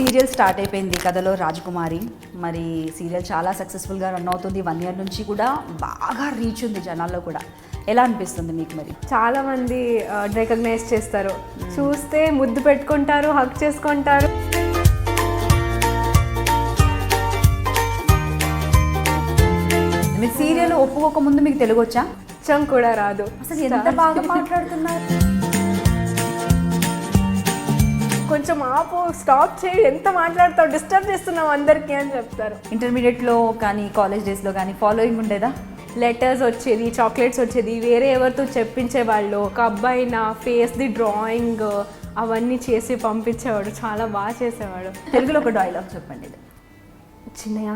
Serial start అయిపోయింది కథలో రాజకుమారి. మరి సీరియల్ చాలా సక్సెస్ఫుల్గా రన్ అవుతుంది. 1 year నుంచి కూడా బాగా రీచ్ ఉంది జనాల్లో కూడా. ఎలా అనిపిస్తుంది మీకు మరి? చాలా మంది రికగ్నైజ్ చేస్తారు, చూస్తే ముద్దు పెట్టుకుంటారు, హక్ చేసుకుంటారు. మీరు సీరియల్ ఒప్పుకోక ముందు మీకు తెలుగు వచ్చా? కొంచెం కూడా రాదు. అసలు ఎంత బాగా మాట్లాడుతున్నారు. కొంచెం ఆపు, స్టాప్ చేయి, ఎంత మాట్లాడతావు, డిస్టర్బ్ చేస్తున్నావు అందరికీ అని చెప్తారు. ఇంటర్మీడియట్లో కానీ కాలేజ్ డేస్లో కానీ ఫాలోయింగ్ ఉండేదా? లెటర్స్ వచ్చేది, చాక్లెట్స్ వచ్చేది, వేరే ఎవరితో చెప్పించేవాళ్ళు. ఒక అబ్బాయి నా ఫేస్ది డ్రాయింగ్ అవన్నీ చేసి పంపించేవాడు, చాలా బాగా చేసేవాడు. తెలుగులో ఒక డైలాగ్ చెప్పండి. చిన్నయ్య,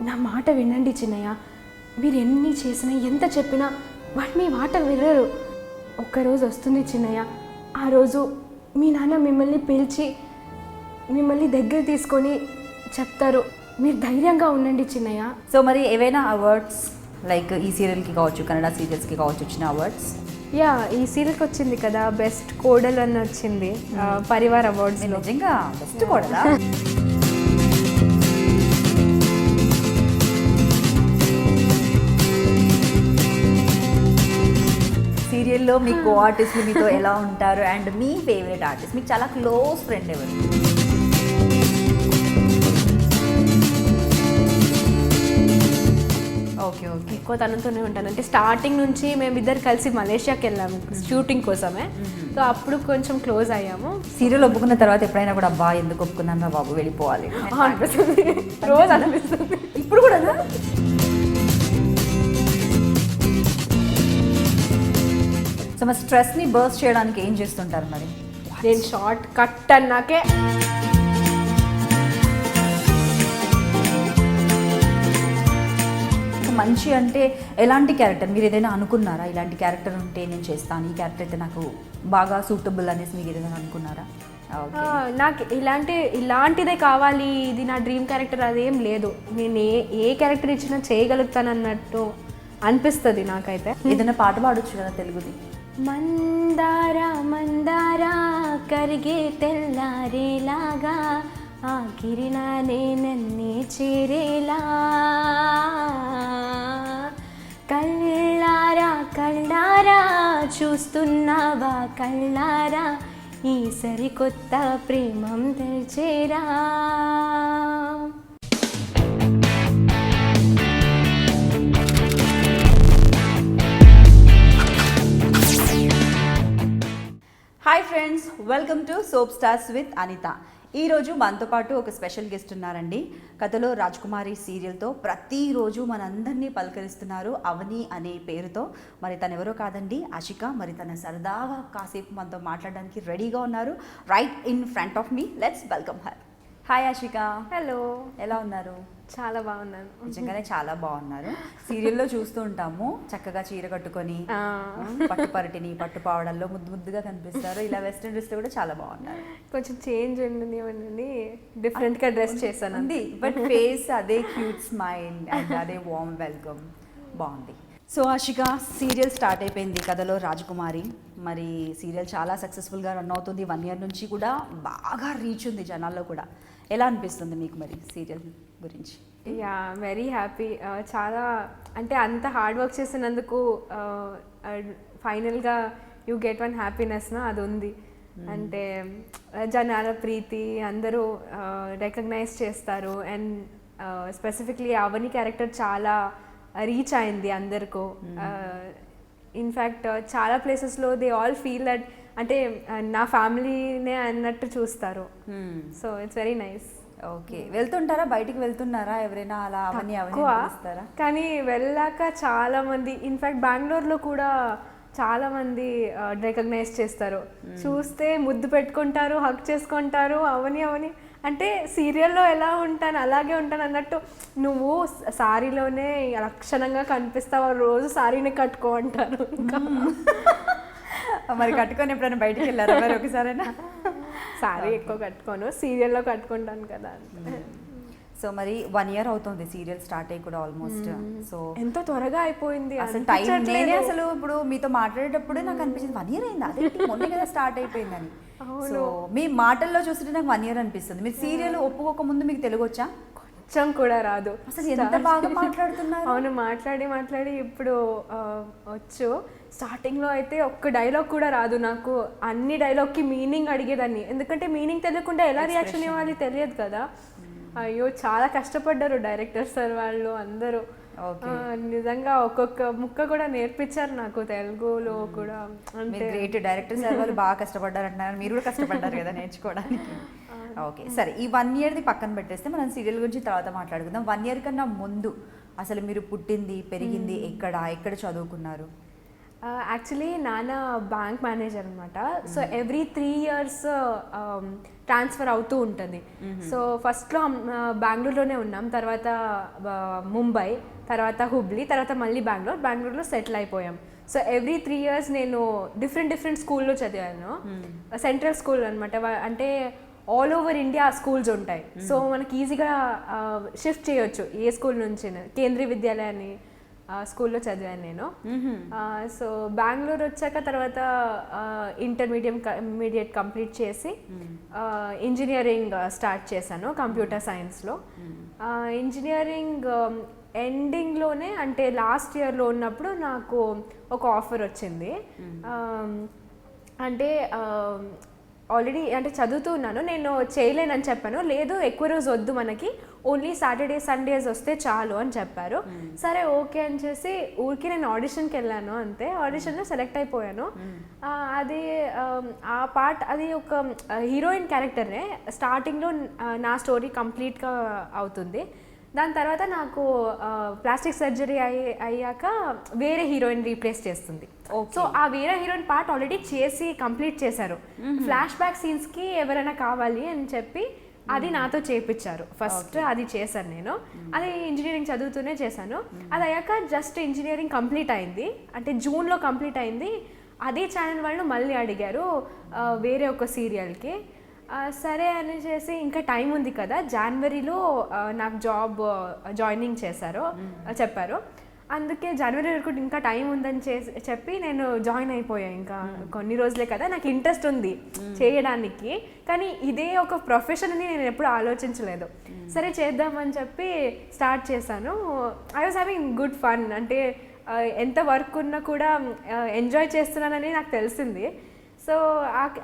నా మాట వినండి చిన్నయ్య, మీరు ఎన్ని చేసినా ఎంత చెప్పినా వాడు మీ మాట వినరు. ఒక్కరోజు వస్తుంది చిన్నయ్య, ఆ రోజు మీ నాన్న మిమ్మల్ని పిలిచి మిమ్మల్ని దగ్గర తీసుకొని చెప్తారు, మీరు ధైర్యంగా ఉండండి చిన్నయ్య. సో మరి ఏవైనా అవార్డ్స్ లైక్ ఈ సీరియల్కి కావచ్చు, కన్నడ సీరియల్స్కి కావచ్చు వచ్చిన అవార్డ్స్? యా, ఈ సీరియల్కి వచ్చింది కదా, బెస్ట్ కోడల్ అని వచ్చింది పరివార్ అవార్డ్స్. నిజంగా బెస్ట్ కోడలా? సీరియల్లో మీ కో ఆర్టిస్ట్లు మీతో ఎలా ఉంటారు అండ్ మీ ఫేవరెట్ ఆర్టిస్ట్, మీకు చాలా క్లోజ్ ఫ్రెండ్ ఎవరు? Okay okay. ఎక్కువ తనతోనే ఉంటాను. అంటే స్టార్టింగ్ నుంచి మేమిద్దరు కలిసి మలేషియాకి వెళ్ళాము షూటింగ్ కోసమే, సో అప్పుడు కొంచెం క్లోజ్ అయ్యాము. సీరియల్ ఒప్పుకున్న తర్వాత ఎప్పుడైనా కూడా అబ్బా ఎందుకు ఒప్పుకున్నాను రా బాబు వెళ్ళిపోవాలి అనిపిస్తుంది, రోజు అనిపిస్తుంది. ఇప్పుడు కూడా సో మరి స్ట్రెస్ని బర్స్ట్ చేయడానికి ఏం చేస్తుంటారు మరి? నేను షార్ట్ కట్ అన్నాకే మంచి అంటే ఎలాంటి క్యారెక్టర్ మీరు ఏదైనా అనుకున్నారా? ఇలాంటి క్యారెక్టర్ ఉంటే నేను చేస్తాను, ఈ క్యారెక్టర్ అయితే నాకు బాగా సూటబుల్ అనేసి మీకు ఏదైనా అనుకున్నారా? నాకు ఇలాంటిదే కావాలి, ఇది నా డ్రీమ్ క్యారెక్టర్ అదేం లేదు. నేను ఏ క్యారెక్టర్ ఇచ్చినా చేయగలుగుతాను అన్నట్టు అనిపిస్తుంది నాకైతే. ఏదైనా పాట పాడొచ్చు కదా తెలుగుది? మందారా మందారా కరిగే తెల్లారేలాగా ఆ కిరణాలే నన్నే చేరేలా, కళ్ళారా కళ్ళారా చూస్తున్నావా కళ్ళారా ఈ సరికొత్త ప్రేమం తెల్చేరా. Hi friends, welcome to soap stars with Anitha. ఈరోజు మనతో పాటు ఒక స్పెషల్ గెస్ట్ ఉన్నారండి. కథలో రాజకుమారి సీరియల్తో ప్రతిరోజు మనందరినీ పలకరిస్తున్నారు అవని అనే పేరుతో. మరి తను ఎవరో కాదండి, ఆషిక. మరి తన సరదాగా కాసేపు మనతో మాట్లాడడానికి రెడీగా ఉన్నారు. Right in front of me, let's welcome her. Hi Ashika. Hello, ఎలా ఉన్నారు? చాలా బాగున్నాను. నిజంగానే చాలా బాగున్నారు. సీరియల్లో చూస్తూ ఉంటాము చక్కగా చీర కట్టుకొని పట్టు పరిటిని పట్టు పావడాల్లో ముద్దు ముద్దుగా కనిపిస్తారు. ఇలా వెస్ట్రన్ డ్రెస్ కూడా చాలా బాగున్నారు. కొంచెం చేంజ్ ఉండి డిఫరెంట్గా డ్రెస్ చేశాను అండి, బట్ ఫేస్ అదే క్యూట్ స్మైల్ అండ్ అదే వార్మ్ వెల్కమ్ బాగుంది. సో ఆషిక, సీరియల్ స్టార్ట్ అయిపోయింది కథలో రాజకుమారి. మరి సీరియల్ చాలా సక్సెస్ఫుల్గా రన్ అవుతుంది. 1 year నుంచి కూడా బాగా రీచ్ ఉంది జనాల్లో కూడా. ఎలా అనిపిస్తుంది మీకు మరి సీరియల్ గురించి? Yeah, very happy. చాలా అంటే అంత హార్డ్ వర్క్ చేసినందుకు ఫైనల్గా యూ గెట్ వన్ హ్యాపీనెస్ నా అది ఉంది. అంటే జనాల ప్రీతి అందరూ రికగ్నైజ్ చేస్తారు. అండ్ స్పెసిఫిక్లీ అవని క్యారెక్టర్ చాలా రీచ్ అయింది అందరికో. ఇన్ఫ్యాక్ట్ చాలా ప్లేసెస్లో దే ఆల్ ఫీల్ దట్ అంటే నా ఫ్యామిలీనే అన్నట్టు చూస్తారు. So it's very nice. Okay, వెళ్తుంటారా? బయటికి వెళ్తున్నారా ఎవరైనా అలా అవన్నీ అవన్నీ? కానీ వెళ్ళాక చాలా మంది, ఇన్ఫ్యాక్ట్ బెంగళూరులో కూడా చాలా మంది రికగ్నైజ్ చేస్తారు, చూస్తే ముద్దు పెట్టుకుంటారు, హక్ చేసుకుంటారు. అవని అవని అంటే సీరియల్లో ఎలా ఉంటాను అలాగే ఉంటాను అన్నట్టు. నువ్వు సారీలోనే లక్షణంగా కనిపిస్తావు, రోజు సారీని కట్టుకో అంటారు. ఇంకా మరి కట్టుకొని ఎప్పుడైనా బయటికి వెళ్ళారా మరి ఒకసారైనా? సారీ ఎక్కువ కట్టుకోను, సీరియల్లో కట్టుకుంటాను కదా. సో మరి 1 year అవుతుంది సీరియల్ స్టార్ట్ అయ్యి కూడా ఆల్మోస్ట్. సో ఎంతో త్వరగా అయిపోయింది అసలు టైం. నేనే అసలు ఇప్పుడు మీతో మాట్లాడేటప్పుడే నాకు అనిపించింది 1 year అయింది, అదే మొన్న కదా స్టార్ట్ అయిపోయిందని. సో మీ మాటల్లో చూస్తుంటే నాకు 1 year అనిపిస్తుంది. మీరు సీరియల్ ఒప్పుకోక ముందు మీకు తెలుగు వచ్చా? కొంచెం కూడా రాదు. అసలు ఎంత బాగా మాట్లాడుతున్నారు. అవును, మాట్లాడి ఇప్పుడు వచ్చు. స్టార్టింగ్లో అయితే ఒక్క డైలాగ్ కూడా రాదు నాకు. అన్ని డైలాగ్కి మీనింగ్ అడిగేదాన్ని, ఎందుకంటే మీనింగ్ తెలియకుండా ఎలా రియాక్షన్ ఇవ్వాలి తెలియదు కదా. అయ్యో చాలా కష్టపడ్డారు డైరెక్టర్ సార్ వాళ్ళు అందరూ. నిజంగా ఒక్కొక్క ముక్క కూడా నేర్పించారు నాకు తెలుగులో కూడా. అంటే గ్రేట్, డైరెక్టర్ సార్ వాళ్ళు బాగా కష్టపడ్డారు అంటున్నారు, మీరు కూడా కష్టపడ్డారు కదా నేర్చుకోవడానికి. ఓకే సరే, ఈ 1 yearది పక్కన పెట్టేస్తే మనం సీరియల్ గురించి తర్వాత మాట్లాడుకుందాం. 1 year కన్నా ముందు అసలు మీరు పుట్టింది పెరిగింది ఎక్కడ చదువుకున్నారు? యాక్చువల్లీ నాన్న బ్యాంక్ మేనేజర్ అనమాట. సో ఎవ్రీ 3 years ట్రాన్స్ఫర్ అవుతూ ఉంటుంది. సో ఫస్ట్లో బెంగళూరులోనే ఉన్నాం, తర్వాత ముంబై, తర్వాత హుబ్లీ, తర్వాత మళ్ళీ బెంగళూరులో సెటిల్ అయిపోయాం. సో ఎవ్రీ 3 years నేను డిఫరెంట్ స్కూల్లో చదివాను. సెంట్రల్ స్కూల్ అనమాట, అంటే ఆల్ ఓవర్ ఇండియా స్కూల్స్ ఉంటాయి. సో మనకి ఈజీగా షిఫ్ట్ చేయొచ్చు ఏ స్కూల్ నుంచి. కేంద్రీయ విద్యాలయాన్ని స్కూల్లో చదివాను నేను. సో బెంగళూరు వచ్చాక తర్వాత ఇంటర్మీడియట్ కంప్లీట్ చేసి ఇంజనీరింగ్ స్టార్ట్ చేశాను కంప్యూటర్ సైన్స్లో. ఇంజనీరింగ్ ఎండింగ్లోనే, అంటే లాస్ట్ ఇయర్లో ఉన్నప్పుడు నాకు ఒక ఆఫర్ వచ్చింది. అంటే ఆల్రెడీ అంటే చదువుతూ ఉన్నాను, నేను చేయలేనని చెప్పాను. లేదు, ఎక్కువ రోజు వద్దు మనకి, ఓన్లీ సాటర్డే సండేస్ వస్తే చాలు అని చెప్పారు. సరే ఓకే అని చేసి ఊరికి నేను ఆడిషన్కి వెళ్ళాను అంతే. ఆడిషన్లో సెలెక్ట్ అయిపోయాను. అది ఆ పార్ట్, అది ఒక హీరోయిన్ క్యారెక్టరే. స్టార్టింగ్లో నా స్టోరీ కంప్లీట్గా అవుతుంది. దాని తర్వాత నాకు ప్లాస్టిక్ సర్జరీ అయ్యాక వేరే హీరోయిన్ రీప్లేస్ చేస్తుంది. సో ఆ వేరే హీరోయిన్ పార్ట్ ఆల్రెడీ చేసి కంప్లీట్ చేశారు. ఫ్లాష్ బ్యాక్ సీన్స్కి ఎవరైనా కావాలి అని చెప్పి అది నాతో చేయించారు. ఫస్ట్ అది చేశాను నేను. అది ఇంజనీరింగ్ చదువుతూనే చేశాను. అది అయ్యాక జస్ట్ ఇంజనీరింగ్ కంప్లీట్ అయింది, అంటే జూన్లో కంప్లీట్ అయింది. అదే ఛానల్ వాళ్ళు మళ్ళీ అడిగారు వేరే ఒక సీరియల్కి. సరే అని చేసి ఇంకా టైం ఉంది కదా, జనవరిలో నాకు జాయినింగ్ చెప్పారు. అందుకే జనవరి వరకు ఇంకా టైం ఉందని చెప్పి నేను జాయిన్ అయిపోయాను. ఇంకా కొన్ని రోజులే కదా, నాకు ఇంట్రెస్ట్ ఉంది చేయడానికి, కానీ ఇదే ఒక ప్రొఫెషన్ అని నేను ఎప్పుడు ఆలోచించలేదు. సరే చేద్దామని చెప్పి స్టార్ట్ చేశాను. I was having good fun, అంటే ఎంత వర్క్ ఉన్నా కూడా ఎంజాయ్ చేస్తున్నానని నాకు తెలిసింది. సో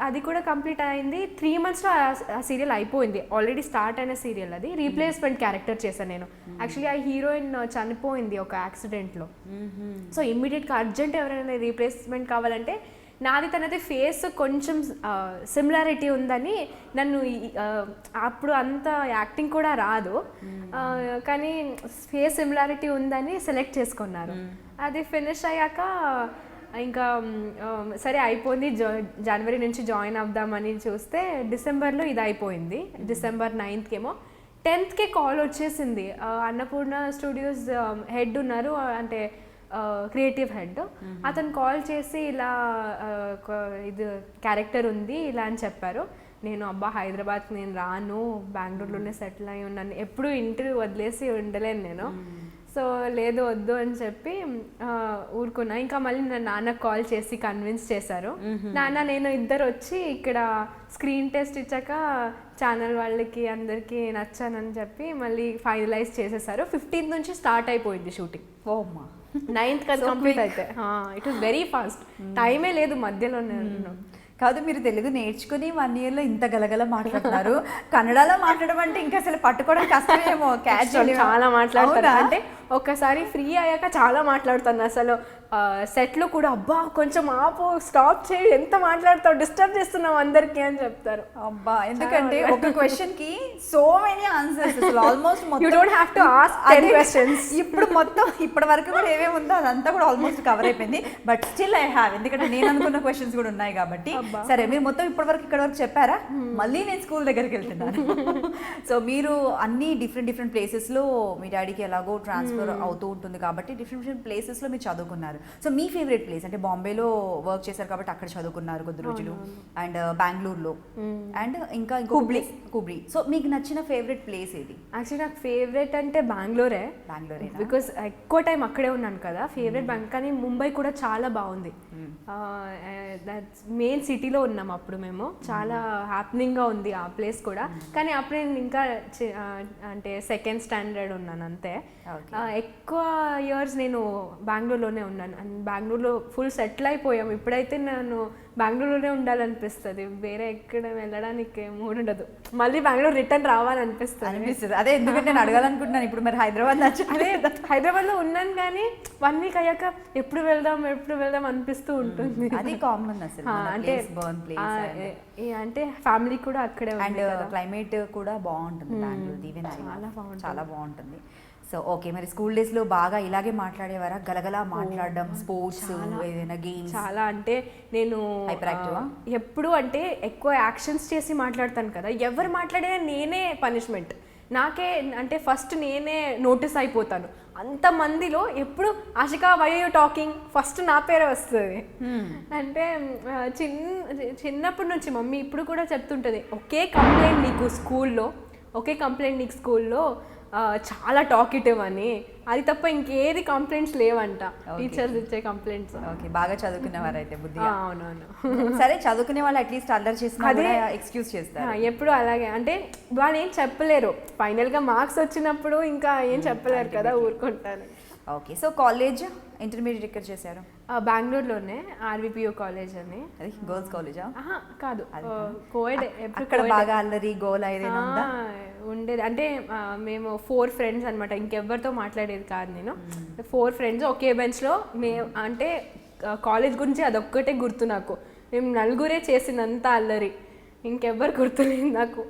అది కూడా కంప్లీట్ అయింది. 3 monthsలో ఆ సీరియల్ అయిపోయింది. ఆల్రెడీ స్టార్ట్ అయిన సీరియల్ అది. రీప్లేస్మెంట్ క్యారెక్టర్ చేశాను నేను. యాక్చువల్లీ ఆ హీరోయిన్ చనిపోయింది ఒక యాక్సిడెంట్లో. సో ఇమ్మీడియట్గా అర్జెంట్ ఎవరైనా రీప్లేస్మెంట్ కావాలంటే, నాది తనది ఫేస్ కొంచెం సిమిలారిటీ ఉందని నన్ను, అప్పుడు అంత యాక్టింగ్ కూడా రాదు కానీ ఫేస్ సిమిలారిటీ ఉందని సెలెక్ట్ చేసుకున్నారు. అది ఫినిష్ అయ్యాక ఇంకా సరే అయిపోయింది, జనవరి నుంచి జాయిన్ అవుదామని చూస్తే డిసెంబర్లో ఇది అయిపోయింది. డిసెంబర్ 9th ఏమో, 10th కాల్ వచ్చేసింది. అన్నపూర్ణ స్టూడియోస్ హెడ్ ఉన్నారు, అంటే క్రియేటివ్ హెడ్, అతను కాల్ చేసి ఇలా ఇది క్యారెక్టర్ ఉంది ఇలా అని చెప్పారు. నేను హైదరాబాద్కి నేను రాను, బెంగళూరులోనే సెటిల్ అయి ఉన్నాను, ఎప్పుడు ఇంటిని వదిలేసి ఉండలేను నేను. సో లేదు వద్దు అని చెప్పి ఊరుకున్నా. ఇంకా మళ్ళీ నా నాన్నకు కాల్ చేసి కన్విన్స్ చేశారు. నాన్న నేను ఇద్దరు వచ్చి ఇక్కడ స్క్రీన్ టెస్ట్ ఇచ్చాక ఛానల్ వాళ్ళకి అందరికీ నచ్చానని చెప్పి మళ్ళీ ఫైనలైజ్ చేసేసారు. 15th నుంచి స్టార్ట్ అయిపోయింది షూటింగ్. ఓమ్మా, 9th కదా కంప్లీట్ అయితే. ఇట్ వాస్ వెరీ ఫాస్ట్, టైమే లేదు మధ్యలో. కాదు, మీరు తెలుగు నేర్చుకుని 1 yearలో ఇంత గలగల మాట్లాడుతున్నారు. కన్నడలో మాట్లాడడం అంటే ఇంకా అసలు పట్టుకోవడం కష్టమేమో. చాలా మాట్లాడతారు, అంటే ఒక్కసారి ఫ్రీ అయ్యాక చాలా మాట్లాడుతాను. అసలు సెట్లో కూడా అబ్బా కొంచెం ఆపు, స్టాప్ చేయి, ఎంత మాట్లాడతావు, డిస్టర్బ్ చేస్తున్నావు అందరికీ అని చెప్తారు. అబ్బా, ఎందుకంటే ఒక క్వశ్చన్ కి so many answers, almost you don't have to ask 10 questions. ఇప్పుడు మొత్తం ఇప్పటి వరకు కూడా ఏమేమి ఉందో అదంతా కూడా ఆల్మోస్ట్ కవర్ అయిపోయింది. బట్ స్టిల్ ఐ హ్యావ్, ఎందుకంటే నేను అనుకున్న క్వశ్చన్స్ కూడా ఉన్నాయి కాబట్టి. సరే, మీరు మొత్తం ఇప్పటి వరకు ఇక్కడ వరకు చెప్పారా? మళ్ళీ నేను స్కూల్ దగ్గరికి వెళ్తున్నాను. సో మీరు అన్ని డిఫరెంట్ ప్లేసెస్లో మీ డాడీకి ఎలాగో ట్రాన్స్ఫర్ ట్రాన్స్ఫర్ అవుతూ ఉంటుంది కాబట్టి డిఫరెంట్ ప్లేసెస్లో మీరు చదువుకున్నారు. సో మీ ఫేవరెట్ ప్లేస్ అంటే బాంబేలో వర్క్ చేశారు కాబట్టి అక్కడ చదువుకున్నారు కొద్ది రోజులు, అండ్ బెంగళూరులో, అండ్ ఇంకా కుబ్లీ. సో మీకు నచ్చిన ఫేవరెట్ ప్లేస్ ఏది? యాక్చువల్లీ నాకు ఫేవరెట్ అంటే బెంగళూరే, బికాస్ ఎక్కువ టైం అక్కడే ఉన్నాను కదా. ఫేవరెట్ బెంగళూరు, కానీ ముంబై కూడా చాలా బాగుంది. మెయిన్ సిటీలో ఉన్నాం అప్పుడు మేము, చాలా హ్యాపీనింగ్గా ఉంది ఆ ప్లేస్ కూడా. కానీ అప్పుడు నేను ఇంకా అంటే సెకండ్ స్టాండర్డ్ ఉన్నాను అంతే. ఎక్కువ ఇయర్స్ నేను బెంగళూరులోనే ఉన్నాను. అండ్ బెంగళూరులో ఫుల్ సెటిల్ అయిపోయాం. ఇప్పుడైతే నేను బెంగళూరులోనే ఉండాలనిపిస్తుంది, వేరే ఎక్కడ వెళ్ళడానికి మూడు ఉండదు. మళ్ళీ బెంగళూరు రిటర్న్ రావాలనిపిస్తుంది. అదే ఎందుకంటే నేను అడగాలనుకుంటున్నాను ఇప్పుడు మరి హైదరాబాద్ అదే హైదరాబాద్లో ఉన్నాను కానీ 1 వీక్ అయ్యాక ఎప్పుడు వెళ్దాం అనిపిస్తూ ఉంటుంది. అది కామన్ అసలు, అంటే ఫ్యామిలీ కూడా అక్కడే అండ్ క్లైమేట్ కూడా బాగుంటుంది బెంగళూరు, చాలా బాగుంటుంది. సో ఓకే, మరి స్కూల్ డేస్లో బాగా ఇలాగే మాట్లాడేవారా? గలగలా మాట్లాడడం, స్పోర్ట్స్, ఏదైనా గేమ్స్? చాలా, అంటే నేను ఎప్పుడు అంటే ఎక్కువ యాక్షన్స్ చేసి మాట్లాడతాను కదా, ఎవరు మాట్లాడినా నేనే పనిష్మెంట్, నాకే అంటే ఫస్ట్ నేనే నోటీస్ అయిపోతాను. అంతమందిలో ఎప్పుడు Ashika why you talking first నా పేరే వస్తుంది. అంటే చిన్నప్పటి నుంచి మమ్మీ ఇప్పుడు కూడా చెప్తుంటుంది, ఒకే కంప్లైంట్ నీకు స్కూల్లో చాలా టాకిటివ్ అని, అది తప్ప ఇంకేది కంప్లైంట్స్ లేవంట, టీచర్స్ ఇచ్చే కంప్లైంట్స్. ఓకే, బాగా చదువుకునేవారు అయితే బుద్ధిగా. అవునవును. సరే, చదువుకునే వాళ్ళు అట్లీస్ట్ అల్లరి చేసిన అదే ఎక్స్క్యూజ్ చేస్తారు ఎప్పుడు అలాగే. అంటే వాళ్ళు ఏం చెప్పలేరు, ఫైనల్గా మార్క్స్ వచ్చినప్పుడు ఇంకా ఏం చెప్పలేరు కదా, ఊరుకుంటారు. ఓకే, సో కాలేజ్ ఇంటర్మీడియట్ ఎక్కడ చేశారు? బెంగళూరులోనే ఆర్విపిఓ కాలేజ్ అని. అది గర్ల్స్ కాలేజా? కాదు, కోఎడ్. అక్కడ బాగా అల్లరి గోల్ ఏదైనా ఉండేది. అంటే మేము 4 ఫ్రెండ్స్ అనమాట, ఇంకెవ్వరితో మాట్లాడేది కాదు నేను. 4 ఫ్రెండ్స్ ఒకే బెంచ్లో. అంటే కాలేజ్ గురించి అదొక్కటే గుర్తు నాకు, మేము 4 చేసినంత అల్లరి, ఇంకెవ్వరు గుర్తులేదు నాకు.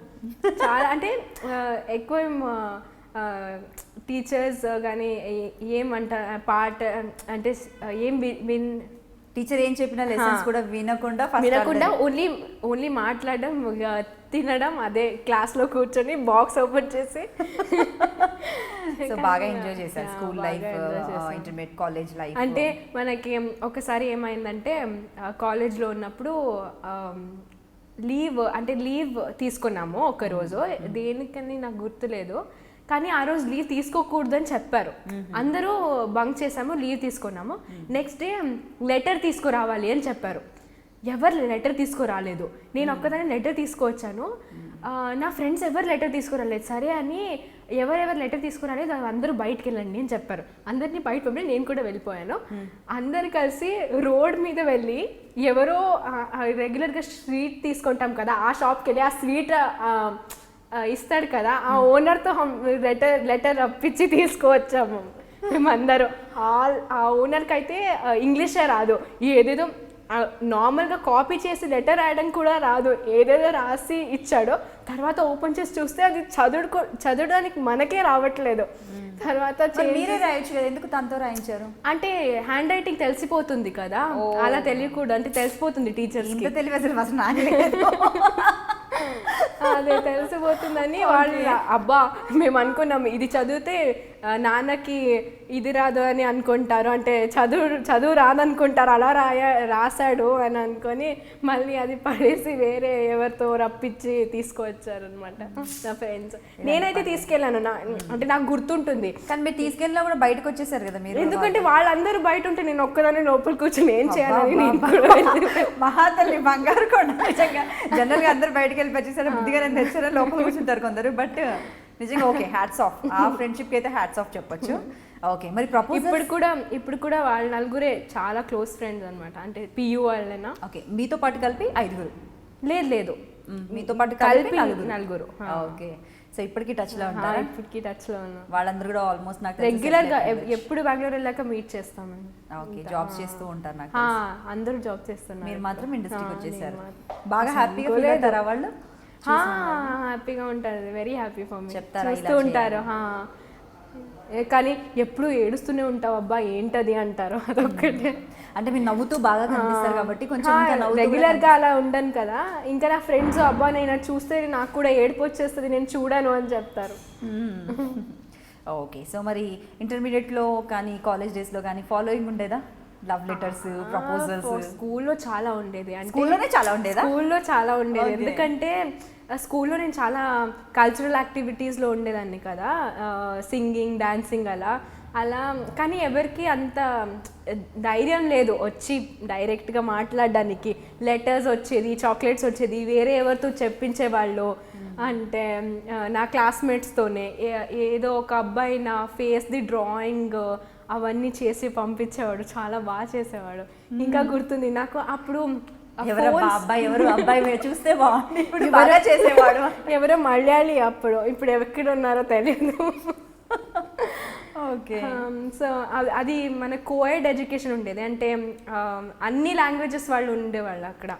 చాలా అంటే ఎక్కువ టీచర్స్ కానీ ఏమంట పాట అంటే ఏం టీచర్ ఏం చెప్పినా లెసన్స్ కూడా వినకుండా ఓన్లీ మాట్లాడడం, తినడం, అదే క్లాస్లో కూర్చొని బాక్స్ ఓపెన్ చేసి సో బాగా ఎంజాయ్ చేశారు school life, intermediate, college life. అంటే మనకి ఒకసారి ఏమైందంటే కాలేజ్లో ఉన్నప్పుడు లీవ్ తీసుకున్నాము ఒకరోజు, దేనికని నాకు గుర్తులేదు, కానీ ఆ రోజు లీవ్ తీసుకోకూడదని చెప్పారు. అందరూ బంక్ చేసాము, లీవ్ తీసుకున్నాము. నెక్స్ట్ డే లెటర్ తీసుకురావాలి అని చెప్పారు. ఎవరు లెటర్ తీసుకురాలేదు, నేను ఒక్కదాన్ని లెటర్ తీసుకువచ్చాను. నా ఫ్రెండ్స్ ఎవరు లెటర్ తీసుకురాలేదు. సరే అని ఎవరెవరు లెటర్ తీసుకురాలేదు అందరూ బయటకు వెళ్ళండి అని చెప్పారు. అందరినీ బయట పంపి నేను కూడా వెళ్ళిపోయాను. అందరు కలిసి రోడ్ మీద వెళ్ళి ఎవరో రెగ్యులర్గా స్వీట్ తీసుకుంటాం కదా, ఆ షాప్కి వెళ్ళి ఆ స్వీట్ ఇస్తాడు కదా, ఆ ఓనర్తో లెటర్ రప్పించి తీసుకువచ్చాము మేమందరూ. ఆ ఓనర్కి అయితే ఇంగ్లీషే రాదు, ఏదేదో నార్మల్గా కాపీ చేసి లెటర్ రాయడం కూడా రాదు, ఏదేదో రాసి ఇచ్చాడో. తర్వాత ఓపెన్ చేసి చూస్తే అది చదవడానికి మనకే రావట్లేదు. తర్వాత మీరే రాయొచ్చు కదా, ఎందుకు తనతో రాయించారు? అంటే హ్యాండ్ రైటింగ్ తెలిసిపోతుంది కదా, అలా తెలియకూడదు, అంటే తెలిసిపోతుంది టీచర్స్కి. తెలివి అసలు అదే తెలిసిపోతుందని వాళ్ళు, అబ్బా మేము అనుకున్నాము ఇది చదివితే నాన్నకి ఇది రాదు అని అనుకుంటారు, అంటే చదువు రాదనుకుంటారు, అలా రాశాడు అని అనుకొని మళ్ళీ అది పడేసి వేరే ఎవరితో రప్పించి తీసుకువచ్చారు అనమాట నా ఫ్రెండ్స్. నేనైతే తీసుకెళ్ళాను, అంటే నాకు గుర్తుంటుంది. కానీ మీరు తీసుకెళ్ళినా కూడా బయటకు వచ్చేసారు కదా మీరు, ఎందుకంటే వాళ్ళందరూ బయట ఉంటే నేను ఒక్కదాన్ని లోపల కూర్చొని ఏం చేయాలని. మహాతల్లి బంగారు కొండ, నిజంగా జనరల్గా అందరూ బయటకు వెళ్ళి వచ్చేసారు, బుద్ధిగా తెచ్చారా లోపల కూర్చుంటారు కొందరు. బట్ నిజంగా ఓకే, హ్యాట్స్ ఆఫ్, ఆ ఫ్రెండ్షిప్కి అయితే హ్యాట్స్ ఆఫ్ చెప్పొచ్చు. ఓకే, మరి ఇప్పుడు కూడా వాళ్ళ 4 చాలా క్లోజ్ ఫ్రెండ్స్ అనమాట, అంటే పియూ వాళ్ళైనా. ఓకే, మీతో పాటు కలిపి 5? లేదు మీతో పాటు కలిపి 4. ఓకే, సో ఇప్పటికీ టచ్ లో ఉంటారా? ఇప్పటికీ టచ్ లో ఉన్నాం. వాళ్ళందరూ కూడా ఆల్మోస్ట్ నాకు రెగ్యులర్ గా ఎప్పుడు బెంగళూరు వెళ్ళాక మీట్ చేస్తామండి. ఓకే, జాబ్స్ చేస్తూ ఉంటారు నాకు. అందరూ జాబ్ చేస్తున్నారు, మీరు మాత్రం ఇండస్ట్రీకి వచ్చేసారు. బాగా హ్యాపీగా ఫీల్ అవుతారా వాళ్ళు? హ్యాపీగా ఉంటారు, వెరీ హ్యాపీ ఫర్ మీ. చెప్తారా చూస్తూ ఉంటారు, కానీ ఎప్పుడు ఏడుస్తూనే ఉంటావు అబ్బా ఏంటది అంటారు, అదొక్కటే. అంటే మీరు నవ్వుతూ బాగా కనిపిస్తారు కాబట్టి కొంచెం రెగ్యులర్గా అలా ఉండను కదా. ఇంకా నా ఫ్రెండ్స్ అబ్బా నేను చూస్తే నాకు కూడా ఏడుపు వచ్చేస్తుంది, నేను చూడను అని చెప్తారు. ఓకే. సో మరి ఇంటర్మీడియట్లో కానీ కాలేజ్ డేస్లో కానీ ఫాలోయింగ్ ఉండేదా? Love letters, proposals? స్కూల్లో చాలా ఉండేది. అంటే స్కూల్లోనే చాలా ఉండేదా? స్కూల్లో చాలా ఉండేది. Okay. ఎందుకంటే స్కూల్లో నేను చాలా కల్చరల్ యాక్టివిటీస్లో ఉండేదాన్ని కదా, సింగింగ్, డాన్సింగ్ అలా కానీ ఎవరికి అంత ధైర్యం లేదు వచ్చి డైరెక్ట్గా మాట్లాడడానికి. లెటర్స్ వచ్చేది, చాక్లెట్స్ వచ్చేది, వేరే ఎవరితో చెప్పించేవాళ్ళు అంటే నా క్లాస్మేట్స్తోనే. ఏదో ఒక అబ్బాయి నా ఫేస్ది డ్రాయింగ్ అవన్నీ చేసి పంపించేవాడు, చాలా బాగా చేసేవాడు. ఇంకా గుర్తుంది నాకు అప్పుడు అబ్బాయి చూస్తే బాగా చేసేవాడు. ఎవరో మలయాళీ అప్పుడు, ఇప్పుడు ఎక్కడ ఉన్నారో తెలియదు. ఓకే. సో అది మన కోఎడ్ ఎడ్యుకేషన్ ఉండేది, అంటే అన్ని లాంగ్వేజెస్ వాళ్ళు ఉండేవాళ్ళు అక్కడ.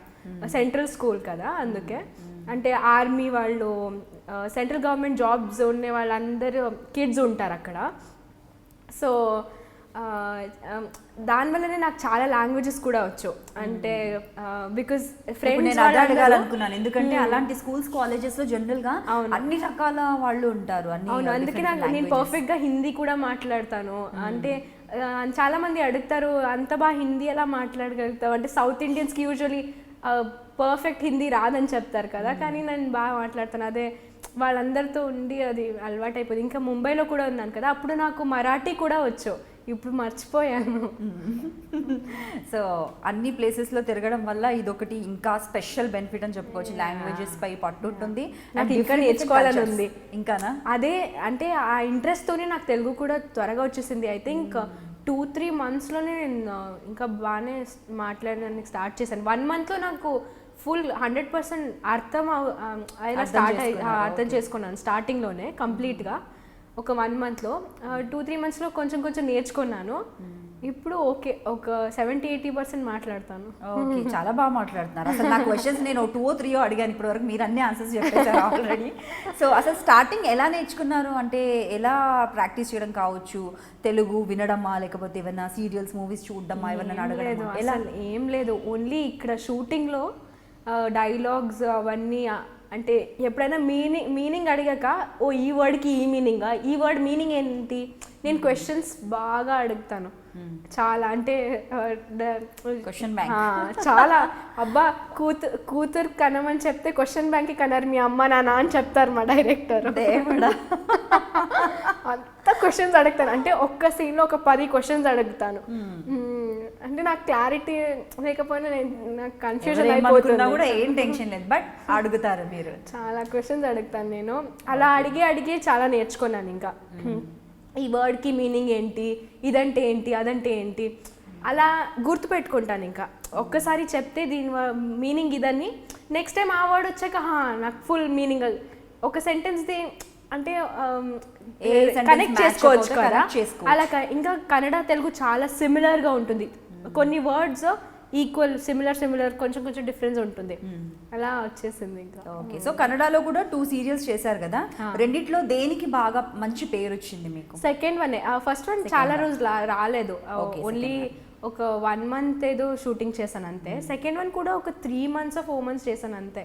సెంట్రల్ స్కూల్ కదా, అందుకే. అంటే ఆర్మీ వాళ్ళు, సెంట్రల్ గవర్నమెంట్ జాబ్స్ ఉండే వాళ్ళందరూ కిడ్స్ ఉంటారు అక్కడ. సో దానివల్లనే నాకు చాలా లాంగ్వేజెస్ కూడా వచ్చు. అంటే బికాజ్ ఫ్రెండ్స్ అడగాలనుకున్నాను, ఎందుకంటే అలాంటి స్కూల్స్ కాలేజెస్ లో జనరల్ గా అన్ని రకాల వాళ్ళు ఉంటారు. అవును, అందుకే నేను పర్ఫెక్ట్ గా హిందీ కూడా మాట్లాడతాను. అంటే చాలా మంది అడుగుతారు, అంత బాగా హిందీ ఎలా మాట్లాడగలుగుతావు అంటే, సౌత్ ఇండియన్స్కి యూజువలీ పర్ఫెక్ట్ హిందీ రాదని చెప్తారు కదా, కానీ నేను బాగా మాట్లాడతాను. అదే వాళ్ళందరితో ఉండి అది అలవాటు అయిపోయింది. ఇంకా ముంబైలో కూడా ఉన్నాను కదా, అప్పుడు నాకు మరాఠీ కూడా వచ్చు, ఇప్పుడు మర్చిపోయాను. సో అన్ని ప్లేసెస్లో తిరగడం వల్ల ఇదొకటి ఇంకా స్పెషల్ బెనిఫిట్ అని చెప్పుకోవచ్చు. లాంగ్వేజెస్ పై పట్టు ఉంటుంది, నాకు ఇంకా నేర్చుకోవాలని ఉంది. ఇంకానా? అదే అంటే ఆ ఇంట్రెస్ట్తోనే నాకు తెలుగు కూడా త్వరగా వచ్చేసింది. ఐ థింక్ 2-3 monthsలోనే నేను ఇంకా బాగానే మాట్లాడడానికి స్టార్ట్ చేశాను. 1 monthలో నాకు ఫుల్ 100% అర్థం చేసుకున్నాను స్టార్టింగ్లోనే కంప్లీట్గా. ఒక 1 monthలో 2-3 monthsలో కొంచెం నేర్చుకున్నాను. ఇప్పుడు ఓకే, ఒక 70-80% మాట్లాడతాను. ఓకే, చాలా బాగా మాట్లాడుతున్నారు. అసలు నా క్వశ్చన్స్ నేను 2-3 అడిగాను ఇప్పటి వరకు, మీరు అన్ని ఆన్సర్స్ చెప్పేశారు ఆల్రెడీ. సో అసలు స్టార్టింగ్ ఎలా నేర్చుకున్నారు? అంటే ఎలా ప్రాక్టీస్ చేయడం కావచ్చు, తెలుగు వినడమా, లేకపోతే ఏమైనా సీరియల్స్, మూవీస్ చూడడమా, ఏమన్నా అడగడమా? ఎలా? ఏం లేదు, ఓన్లీ ఇక్కడ షూటింగ్లో డైలాగ్స్ అవన్నీ. అంటే ఎప్పుడైనా మీనింగ్ అడిగాక, ఓ ఈ వర్డ్కి ఈ మీనింగా, ఈ వర్డ్ మీనింగ్ ఏంటి, నేను క్వశ్చన్స్ బాగా అడుగుతాను చాలా. అంటే క్వశ్చన్ బ్యాంక్ చాలా. అబ్బా కూతురు కనమని చెప్తే క్వశ్చన్ బ్యాంక్కి కనరు మీ అమ్మ నాన్న అని చెప్తారు మా డైరెక్టర్. అంత క్వశ్చన్స్ అడుగుతాను, అంటే ఒక్క సీన్లో ఒక 10 questions అడుగుతాను. అంటే నాకు క్లారిటీ లేకపోయినా నాకు కన్ఫ్యూజన్ అయిపోతుంది కూడా, ఏం టెన్షన్ లేదు, బట్ అడుగుతారు మీరు. చాలా క్వశ్చన్స్ అడుగుతాను నేను. అలా అడిగి చాలా నేర్చుకున్నాను. ఇంకా ఈ వర్డ్కి మీనింగ్ ఏంటి, ఇదంటే ఏంటి, అదంటే ఏంటి, అలా గుర్తుపెట్టుకుంటాను. ఇంకా ఒక్కసారి చెప్తే దీని మీనింగ్ ఇదని, నెక్స్ట్ టైం ఆ వర్డ్ వచ్చాక నాకు ఫుల్ మీనింగ్ ఒక సెంటెన్స్ది అంటే కనెక్ట్ చేసుకోవచ్చు కదా అలా. ఇంకా కన్నడ తెలుగు చాలా సిమిలర్గా ఉంటుంది, కొన్ని వర్డ్స్ ఈక్వల్ సిమిలర్ కొంచెం డిఫరెన్స్ ఉంటుంది, అలా వచ్చేసింది ఇంకా. ఓకే. సో కన్నడలో కూడా 2 series చేశారు కదా, రెండిట్లో దేనికి బాగా మంచి పేరు వచ్చింది మీకు? Second one. ఫస్ట్ వన్ చాలా రోజులు రాలేదు, ఓన్లీ ఒక 1 month ఏదో షూటింగ్ చేశాను అంతే. సెకండ్ వన్ కూడా ఒక 3 months 4 months చేశాను అంతే.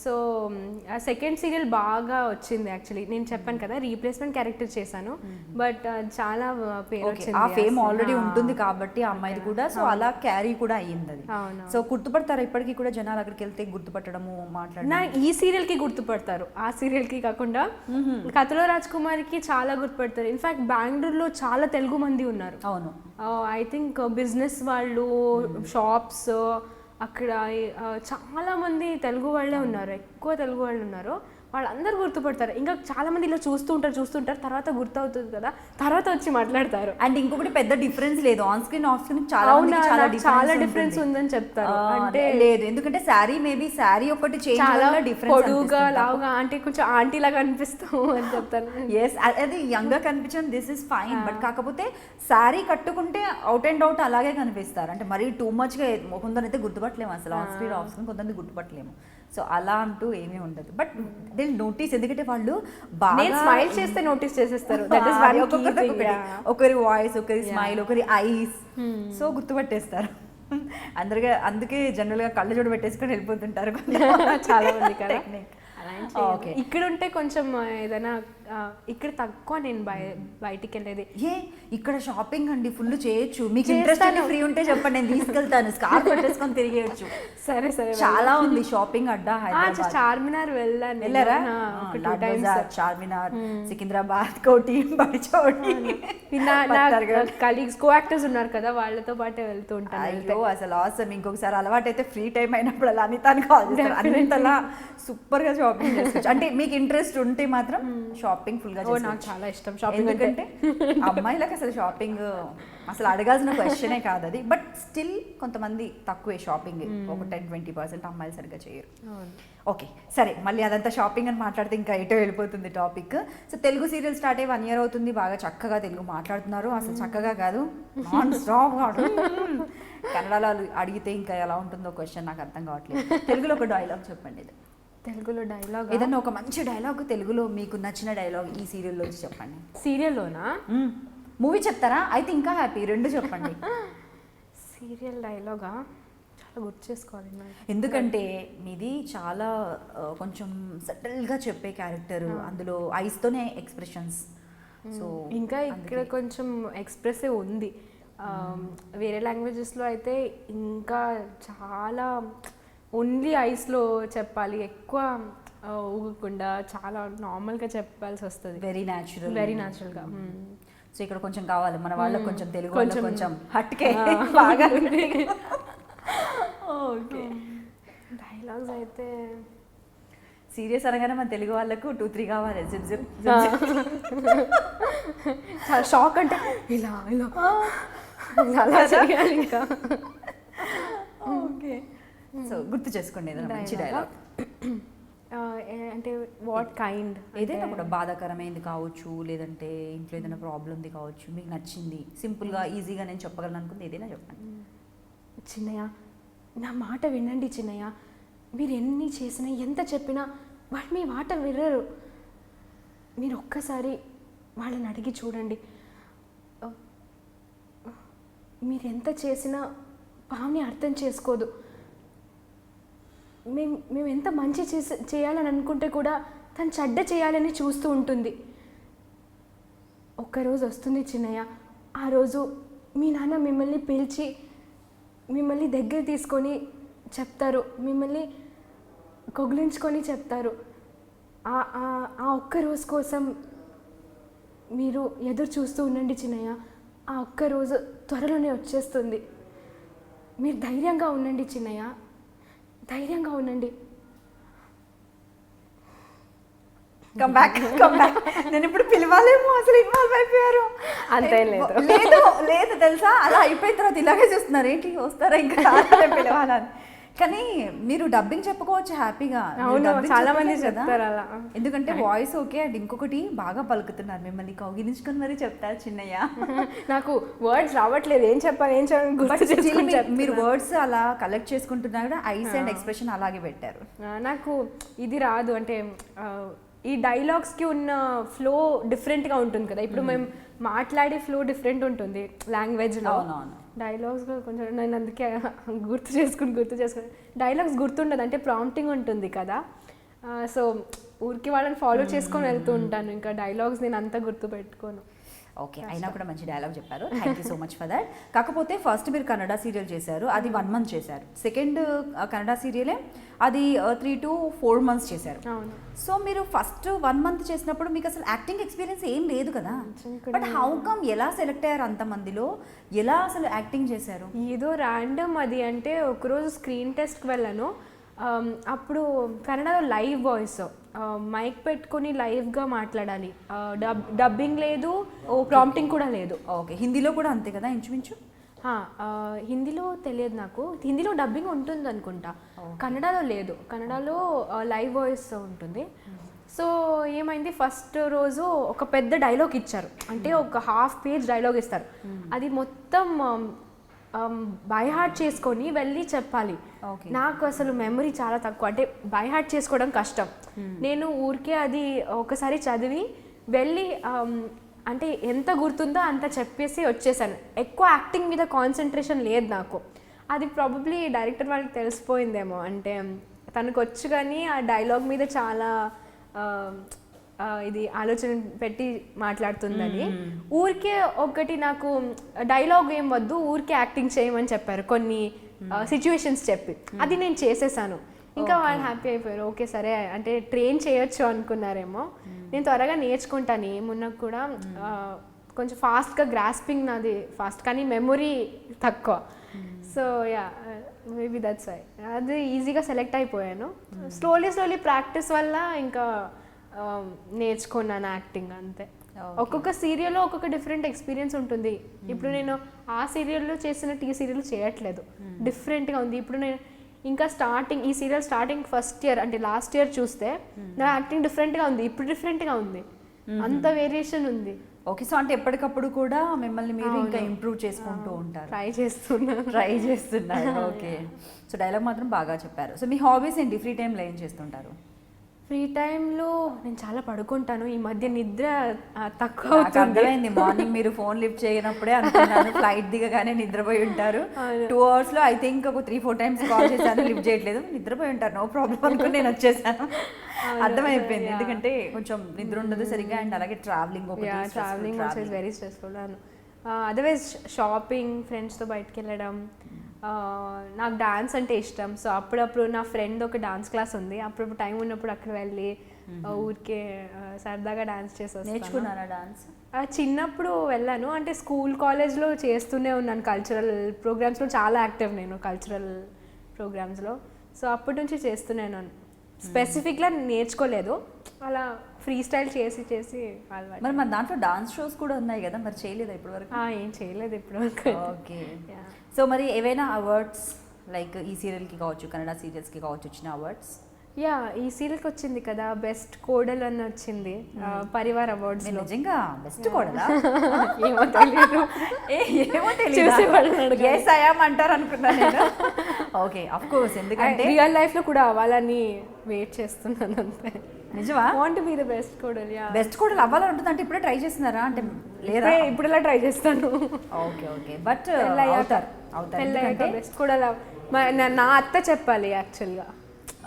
సో సెకండ్ సీరియల్ బాగా వచ్చింది. యాక్చువల్లీ నేను చెప్పాను కదా, రీప్లేస్మెంట్ క్యారెక్టర్ చేశాను, బట్ చాలా పేరు వచ్చింది. ఆ ఫేమ్ ఆల్రెడీ ఉంటుంది కాబట్టి ఆ అమ్మాయిది కూడా, సో అలా క్యారీ కూడా అయ్యింది అది. సో గుర్తుపడతారు ఇప్పటికీ కూడా జనాలు, అక్కడికి వెళ్తే గుర్తుపట్టడము, మాట్లాడడం? ఈ సీరియల్కి గుర్తుపడతారు, ఆ సీరియల్కి కాకుండా కథలో రాజ్ కుమార్కి చాలా గుర్తుపడతారు. ఇన్ఫాక్ట్ బెంగళూరులో చాలా తెలుగు మంది ఉన్నారు. అవును, ఐ థింక్ బిజినెస్ వాళ్ళు, షాప్స్, అక్కడ చాలా మంది తెలుగు వాళ్ళే ఉన్నారు, ఎక్కువ తెలుగు వాళ్ళు ఉన్నారు. వాళ్ళందరూ గుర్తుపడతారు. ఇంకా చాలా మంది ఇలా చూస్తుంటారు, తర్వాత గుర్తవుతుంది కదా, తర్వాత వచ్చి మాట్లాడతారు. అండ్ ఇంకొకటి పెద్ద డిఫరెన్స్ లేదు, ఆన్ స్క్రీన్ ఆఫ్ స్క్రీన్ చాలా డిఫరెన్స్ ఉందని చెప్తారు. అంటే లేదు, ఎందుకంటే శారీ మేబీ శారీ ఒకటి చాలా పొడుగా లావుగా, అంటే కొంచెం ఆంటీ లాగా అనిపిస్తాము అని చెప్తారు. ఎస్, అది యంగ్ గా కనిపించడం దిస్ ఇస్ ఫైన్, బట్ కాకపోతే శారీ కట్టుకుంటే అవుట్ అండ్ అవుట్ అలాగే కనిపిస్తారు. అంటే మరీ టూ మచ్ గా కొందరైతే గుర్తుపట్టలేము అసలు, ఆన్ స్క్రీన్ ఆఫ్ స్క్రీన్ కొంతమంది గుర్తుపట్టలేము. సో అలా అంటూ ఏమీ ఉండదు, బట్ దే నోటీస్, ఎందుకంటే వాళ్ళు బాగా స్మైల్ చేస్తే నోటీస్ చేసేస్తారు. ఒకరి వాయిస్, ఒకరి స్మైల్, ఒకరి ఐస్, సో గుర్తుపట్టేస్తారు. అందుకే జనరల్ గా కళ్ళు చూడ పెట్టేసుకొని వెళ్ళిపోతుంటారు చాలా మంది. ఇక్కడ ఉంటే కొంచెం ఏదైనా ఇక్కడ తక్కువ నేను బయటికి వెళ్ళేది. ఏ ఇక్కడ షాపింగ్ అండి ఫుల్ చేయొచ్చు, మీకు ఇంట్రెస్ట్ అని ఫ్రీ ఉంటే చెప్పండి, నేను తీసుకెళ్తాను, స్కార్ఫ్ పెట్టేసుకొని తిరిగేయచ్చు. సరే చాలా ఉంది షాపింగ్ అడ్డా హైదరాబాద్. చార్మినార్ వెళ్ళాను. చార్మినార్, సికింద్రాబాద్, కోటి, బడిచోటి. కలీగ్స్ కో యాక్టర్స్ ఉన్నారు కదా, వాళ్ళతో పాటే వెళ్తూ ఉంటాను. అయ్యో అసలు ఆసమ్. ఇంకొకసారి అలవాటు అయితే ఫ్రీ టైం అయినప్పుడు అలా అనితాను కాల్ చేస్తారు, అన్నింతలా సూపర్ గా షాపింగ్ చేసుకోవచ్చు. అంటే మీకు ఇంట్రెస్ట్ ఉంటే మాత్రం షాపింగ్ ఫుల్ గా చేసుకోవచ్చు. నాకు చాలా ఇష్టం షాపింగ్. ఎందుకంటే అమ్మాయిలకు అసలు షాపింగ్ అసలు అడగాల్సిన క్వశ్చనే కాదు అది. బట్ స్టిల్ కొంతమంది తక్కువే షాపింగ్, ఒక 10-20% అమ్మాయిలు సరిగ్గా చేయరు. ఓకే సరే, మళ్ళీ అదంతా షాపింగ్ అని మాట్లాడితే ఇంకా ఎటో వెళ్ళిపోతుంది topic. So Telugu serial start అయ్యి 1 year అవుతుంది, బాగా చక్కగా తెలుగు మాట్లాడుతున్నారు. అసలు చక్కగా కాదు, నాన్ స్టాప్. కన్నడలో అడిగితే ఇంకా ఎలా ఉంటుందో క్వశ్చన్ నాకు అర్థం కావట్లేదు. తెలుగులో ఒక డైలాగ్ చెప్పండి. ఇది తెలుగులో డైలాగ్, ఏదన్నా ఒక మంచి డైలాగ్ తెలుగులో మీకు నచ్చిన డైలాగ్ ఈ సీరియల్లో చెప్పండి. సీరియల్లోనా? మూవీ చెప్తారా? అయితే ఇంకా హ్యాపీ. 2 చెప్పండి. సీరియల్ డైలాగా చాలా గుర్తు చేసుకోవాలి. ఎందుకంటే మీది చాలా కొంచెం సటిల్గా చెప్పే క్యారెక్టర్, అందులో ఐస్తోనే ఎక్స్ప్రెషన్స్. సో ఇంకా ఇక్కడ కొంచెం ఎక్స్ప్రెసివ్ ఉంది. వేరే లాంగ్వేజెస్లో అయితే ఇంకా చాలా ఓన్లీ ఐస్లో చెప్పాలి, ఎక్కువ ఊగకుండా చాలా నార్మల్గా చెప్పాల్సి వస్తుంది. వెరీ న్యాచురల్గా. సో ఇక్కడ కొంచెం కావాలి మన వాళ్ళకి, కొంచెం తెలుగు కొంచెం హట్కే బాగా. ఓకే డైలాగ్స్ అయితే సీరియస్ అనగానే మన తెలుగు వాళ్ళకు 2-3 కావాలి. చాలా షాక్ అంటే ఇలా ఇలా అలా చేయాలి ఇంకా. ఓకే సో గుర్తు చేసుకోండి ఏదైనా మంచి డైలాగ్. అంటే వాట్ కైండ్, ఏదైనా కూడా బాధాకరమైనది కావచ్చు, లేదంటే ఇంట్లో ఏదైనా ప్రాబ్లమ్ది కావచ్చు, మీకు నచ్చింది సింపుల్గా ఈజీగా నేను చెప్పగలను అనుకుంది ఏదైనా చెప్పండి. చిన్నయ్య నా మాట వినండి చిన్నయ్య, మీరు ఎన్ని చేసినా ఎంత చెప్పినా వాళ్ళు మీ మాట వినరు. మీరు ఒక్కసారి వాళ్ళని అడిగి చూడండి. మీరు ఎంత చేసినా పావుని అర్థం చేసుకోదు. మేము ఎంత మంచి చేయాలని అనుకుంటే కూడా తను చెడ్డ చేయాలని చూస్తూ ఉంటుంది. ఒక్కరోజు వస్తుంది చిన్నయ్య, ఆ రోజు మీ నాన్న మిమ్మల్ని పిలిచి మిమ్మల్ని దగ్గర తీసుకొని చెప్తారు, మిమ్మల్ని కొగిలించుకొని చెప్తారు. ఆ ఒక్క రోజు కోసం మీరు ఎదురు చూస్తూ ఉండండి చిన్నయ్య. ఆ ఒక్క రోజు త్వరలోనే వచ్చేస్తుంది. మీరు ధైర్యంగా ఉండండి చిన్నయ్య, ధైర్యంగా ఉండండి. Come back. నేను ఇప్పుడు పిలవాలేమో, అసలు ఇన్వాల్వ్ అయిపోయారు. అంతే లేదు తెలుసా, అలా అయిపోయిన తర్వాత ఇలాగే చూస్తున్నారు, ఏంటి వస్తారా ఇంకా పిలవాలని. కానీ మీరు డబ్బింగ్ చెప్పుకోవచ్చు హ్యాపీగా. చాలా మంది చెప్తారు అలా, ఎందుకంటే వాయిస్ ఓకే. అండ్ ఇంకొకటి బాగా పలుకుతున్నారు, మిమ్మల్ని కౌగిలించుకొని మరీ చెప్తారు చిన్నయ్య. నాకు వర్డ్స్ రావట్లేదు, ఏం చెప్పాలి మీరు వర్డ్స్ అలా కలెక్ట్ చేసుకుంటున్నా కూడా ఐస్ అండ్ ఎక్స్ప్రెషన్ అలాగే పెట్టారు. నాకు ఇది రాదు. అంటే ఈ డైలాగ్స్కి ఉన్న ఫ్లో డిఫరెంట్గా ఉంటుంది కదా. ఇప్పుడు మేము మాట్లాడే ఫ్లో డిఫరెంట్ ఉంటుంది లాంగ్వేజ్లో. డైలాగ్స్లో కొంచెం నేను అందుకే గుర్తు చేసుకుని డైలాగ్స్ గుర్తుండదు. అంటే ప్రాంప్టింగ్ ఉంటుంది కదా, సో ఊరికి వాళ్ళని ఫాలో చేసుకొని వెళ్తూ ఉంటాను. ఇంకా డైలాగ్స్ నేను అంతా గుర్తు పెట్టుకోను. ఓకే, అయినా కూడా మంచి డైలాగ్ చెప్పారు. Thank you so much for that. కాకపోతే ఫస్ట్ మీరు కన్నడ సీరియల్ చేశారు, అది 1 month చేశారు. సెకండ్ కన్నడ సీరియలే అది 3 to 4 months చేశారు. సో మీరు ఫస్ట్ 1 month చేసినప్పుడు మీకు అసలు యాక్టింగ్ ఎక్స్పీరియన్స్ ఏం లేదు కదా. బట్ హౌ కమ్, ఎలా సెలెక్ట్ అయ్యారు అంతమందిలో, ఎలా అసలు యాక్టింగ్ చేశారు? ఏదో ర్యాండమ్ అది. అంటే ఒకరోజు స్క్రీన్ టెస్ట్కి వెళ్ళాను. అప్పుడు కన్నడలో లైవ్ వాయిస్, మైక్ పెట్టుకొని లైవ్గా మాట్లాడాలి. డబ్బింగ్ లేదు, ప్రాంప్టింగ్ కూడా లేదు. ఓకే, హిందీలో కూడా అంతే కదా ఇంచుమించు? హిందీలో తెలియదు నాకు, హిందీలో డబ్బింగ్ ఉంటుంది అనుకుంటా, కన్నడలో లేదు. కన్నడలో లైవ్ వాయిస్ ఉంటుంది. సో ఏమైంది, ఫస్ట్ రోజు ఒక పెద్ద డైలాగ్ ఇచ్చారు. అంటే ఒక ½ page డైలాగ్ ఇస్తారు. అది మొత్తం బై హార్ట్ చేసుకొని వెళ్ళి చెప్పాలి. నాకు అసలు మెమరీ చాలా తక్కువ, అంటే బై హార్ట్ చేసుకోవడం కష్టం. నేను ఊరికే అది ఒకసారి చదివి వెళ్ళి అంటే ఎంత గుర్తుందో అంత చెప్పేసి వచ్చేసాను. ఎక్కువ యాక్టింగ్ మీద కాన్సన్ట్రేషన్ లేదు నాకు. అది ప్రాబబ్లీ డైరెక్టర్ వాళ్ళకి తెలిసిపోయిందేమో. అంటే తనకు వచ్చు కానీ ఆ డైలాగ్ మీద చాలా ఇది ఆలోచన పెట్టి మాట్లాడుతుందని. ఊరికే ఒకటి నాకు డైలాగ్ ఏం వద్దు, ఊరికే యాక్టింగ్ చేయమని చెప్పారు కొన్ని సిచ్యువేషన్స్ చెప్పి, అది నేను చేసేసాను. ఇంకా వాళ్ళు హ్యాపీ అయిపోయారు. ఓకే సరే అంటే ట్రైన్ చేయొచ్చు అనుకున్నారేమో. నేను త్వరగా నేర్చుకుంటాను ఏమున్నా కూడా. కొంచెం ఫాస్ట్గా గ్రాస్పింగ్ నాది ఫాస్ట్, కానీ మెమొరీ తక్కువ. So ya maybe that's why అది ఈజీగా సెలెక్ట్ అయిపోయాను. స్లోలీ ప్రాక్టీస్ వల్ల ఇంకా నేర్చుకున్నాను యాక్టింగ్ అంతే. ఒక్కొక్క సీరియల్లో ఒక్కొక్క డిఫరెంట్ ఎక్స్పీరియన్స్ ఉంటుంది. ఇప్పుడు నేను ఆ సీరియల్లో చేసినట్టు ఈ సీరియల్ చేయట్లేదు, డిఫరెంట్గా ఉంది. ఇప్పుడు నేను ఇంకా ఈ సీరియల్ స్టార్టింగ్ ఫస్ట్ ఇయర్ అంటే లాస్ట్ ఇయర్ చూస్తే నా యాక్టింగ్ డిఫరెంట్గా ఉంది, ఇప్పుడు డిఫరెంట్గా ఉంది, అంత వేరియేషన్ ఉంది. ఓకే, సో అంటే ఎప్పటికప్పుడు కూడా మిమ్మల్ని మీరు ఇంకా ఇంప్రూవ్ చేసుకుంటూ ఉంటారు. ట్రై చేస్తున్నారు. ఓకే, సో డైలాగ్ మాత్రం బాగా చెప్పారు. సో మీ హాబీస్ ఏంటి? ఫ్రీ టైంలో ఏం చేస్తుంటారు? ఫ్రీ టైంలో నేను చాలా పడుకుంటాను. ఈ మధ్య నిద్ర తక్కువ అవుతుంది. అర్థమైంది, మార్నింగ్ మీరు ఫోన్ లిఫ్ట్ చేయనప్పుడే అనుకున్నాను ఫ్లైట్ దిగగానే నిద్రపోయి ఉంటారు. 2 అవర్స్లో ఐ థింక్ ఒక 3-4 టైమ్స్ కాల్ చేశాను, లిఫ్ట్ చేయట్లేదు, నిద్రపోయి ఉంటారు, నో ప్రాబ్లం అనుకుని నేను వచ్చేసాను. అర్థమైపోయింది, ఎందుకంటే కొంచెం నిద్ర ఉండదు సరిగ్గా, అండ్ అలాగే travelling also is very stressful. Otherwise shopping, ఫ్రెండ్స్తో బయటకు వెళ్ళడం. నాకు డాన్స్ అంటే ఇష్టం. సో అప్పుడప్పుడు నా ఫ్రెండ్ ఒక డాన్స్ క్లాస్ ఉంది, అప్పుడప్పుడు టైం ఉన్నప్పుడు అక్కడ వెళ్ళి ఊరికే సరదాగా డాన్స్ చేసి నేర్చుకున్నారా డాన్స్? చిన్నప్పుడు వెళ్ళాను, అంటే స్కూల్ కాలేజ్లో చేస్తూనే ఉన్నాను. కల్చరల్ ప్రోగ్రామ్స్లో చాలా యాక్టివ్ నేను, కల్చరల్ ప్రోగ్రామ్స్లో. సో అప్పటి నుంచి చేస్తున్నాను. స్పెసిఫిక్గా నేర్చుకోలేదు, అలా ఫ్రీ స్టైల్ చేసి అలవాటు. మరి మన దాంట్లో డాన్స్ షోస్ కూడా ఉన్నాయి కదా, మరి చేయలేదా ఇప్పటివరకు? ఏం చేయలేదు ఇప్పటివరకు. ఓకే, సో మరి ఏవైనా అవార్డ్స్ లైక్ ఈ సీరియల్కి కావచ్చు, కన్నడ సీరియల్స్కి కావచ్చు వచ్చిన అవార్డ్స్? యా, ఈ సీరియల్కి వచ్చింది కదా బెస్ట్ కోడల్ అని వచ్చింది పరివార్ అవార్డ్స్. నిజంగా బెస్ట్ కోడలా? ఏమో తెలియదు, అంటారు అనుకున్నాను నేను. ఓకే, ఆఫ్ కోర్స్, ఎందుకంటే రియల్ లైఫ్ లో కూడా అవ్వాలని వెయిట్ చేస్తున్నాను అంతే. నిజమా? వాంట్ బి ద బెస్ట్ కోడల్. యా, బెస్ట్ కోడల్ అవ్వాలని ఉంటుంది. అంటే ఇప్పుడే ట్రై చేస్తున్నారా? అంటే లేదా ఇప్పుడు ఇలా ట్రై చేస్తాను. ఓకే, బట్ బెస్ట్ కోడల్ నా అత్త చెప్పాలి యాక్చువల్గా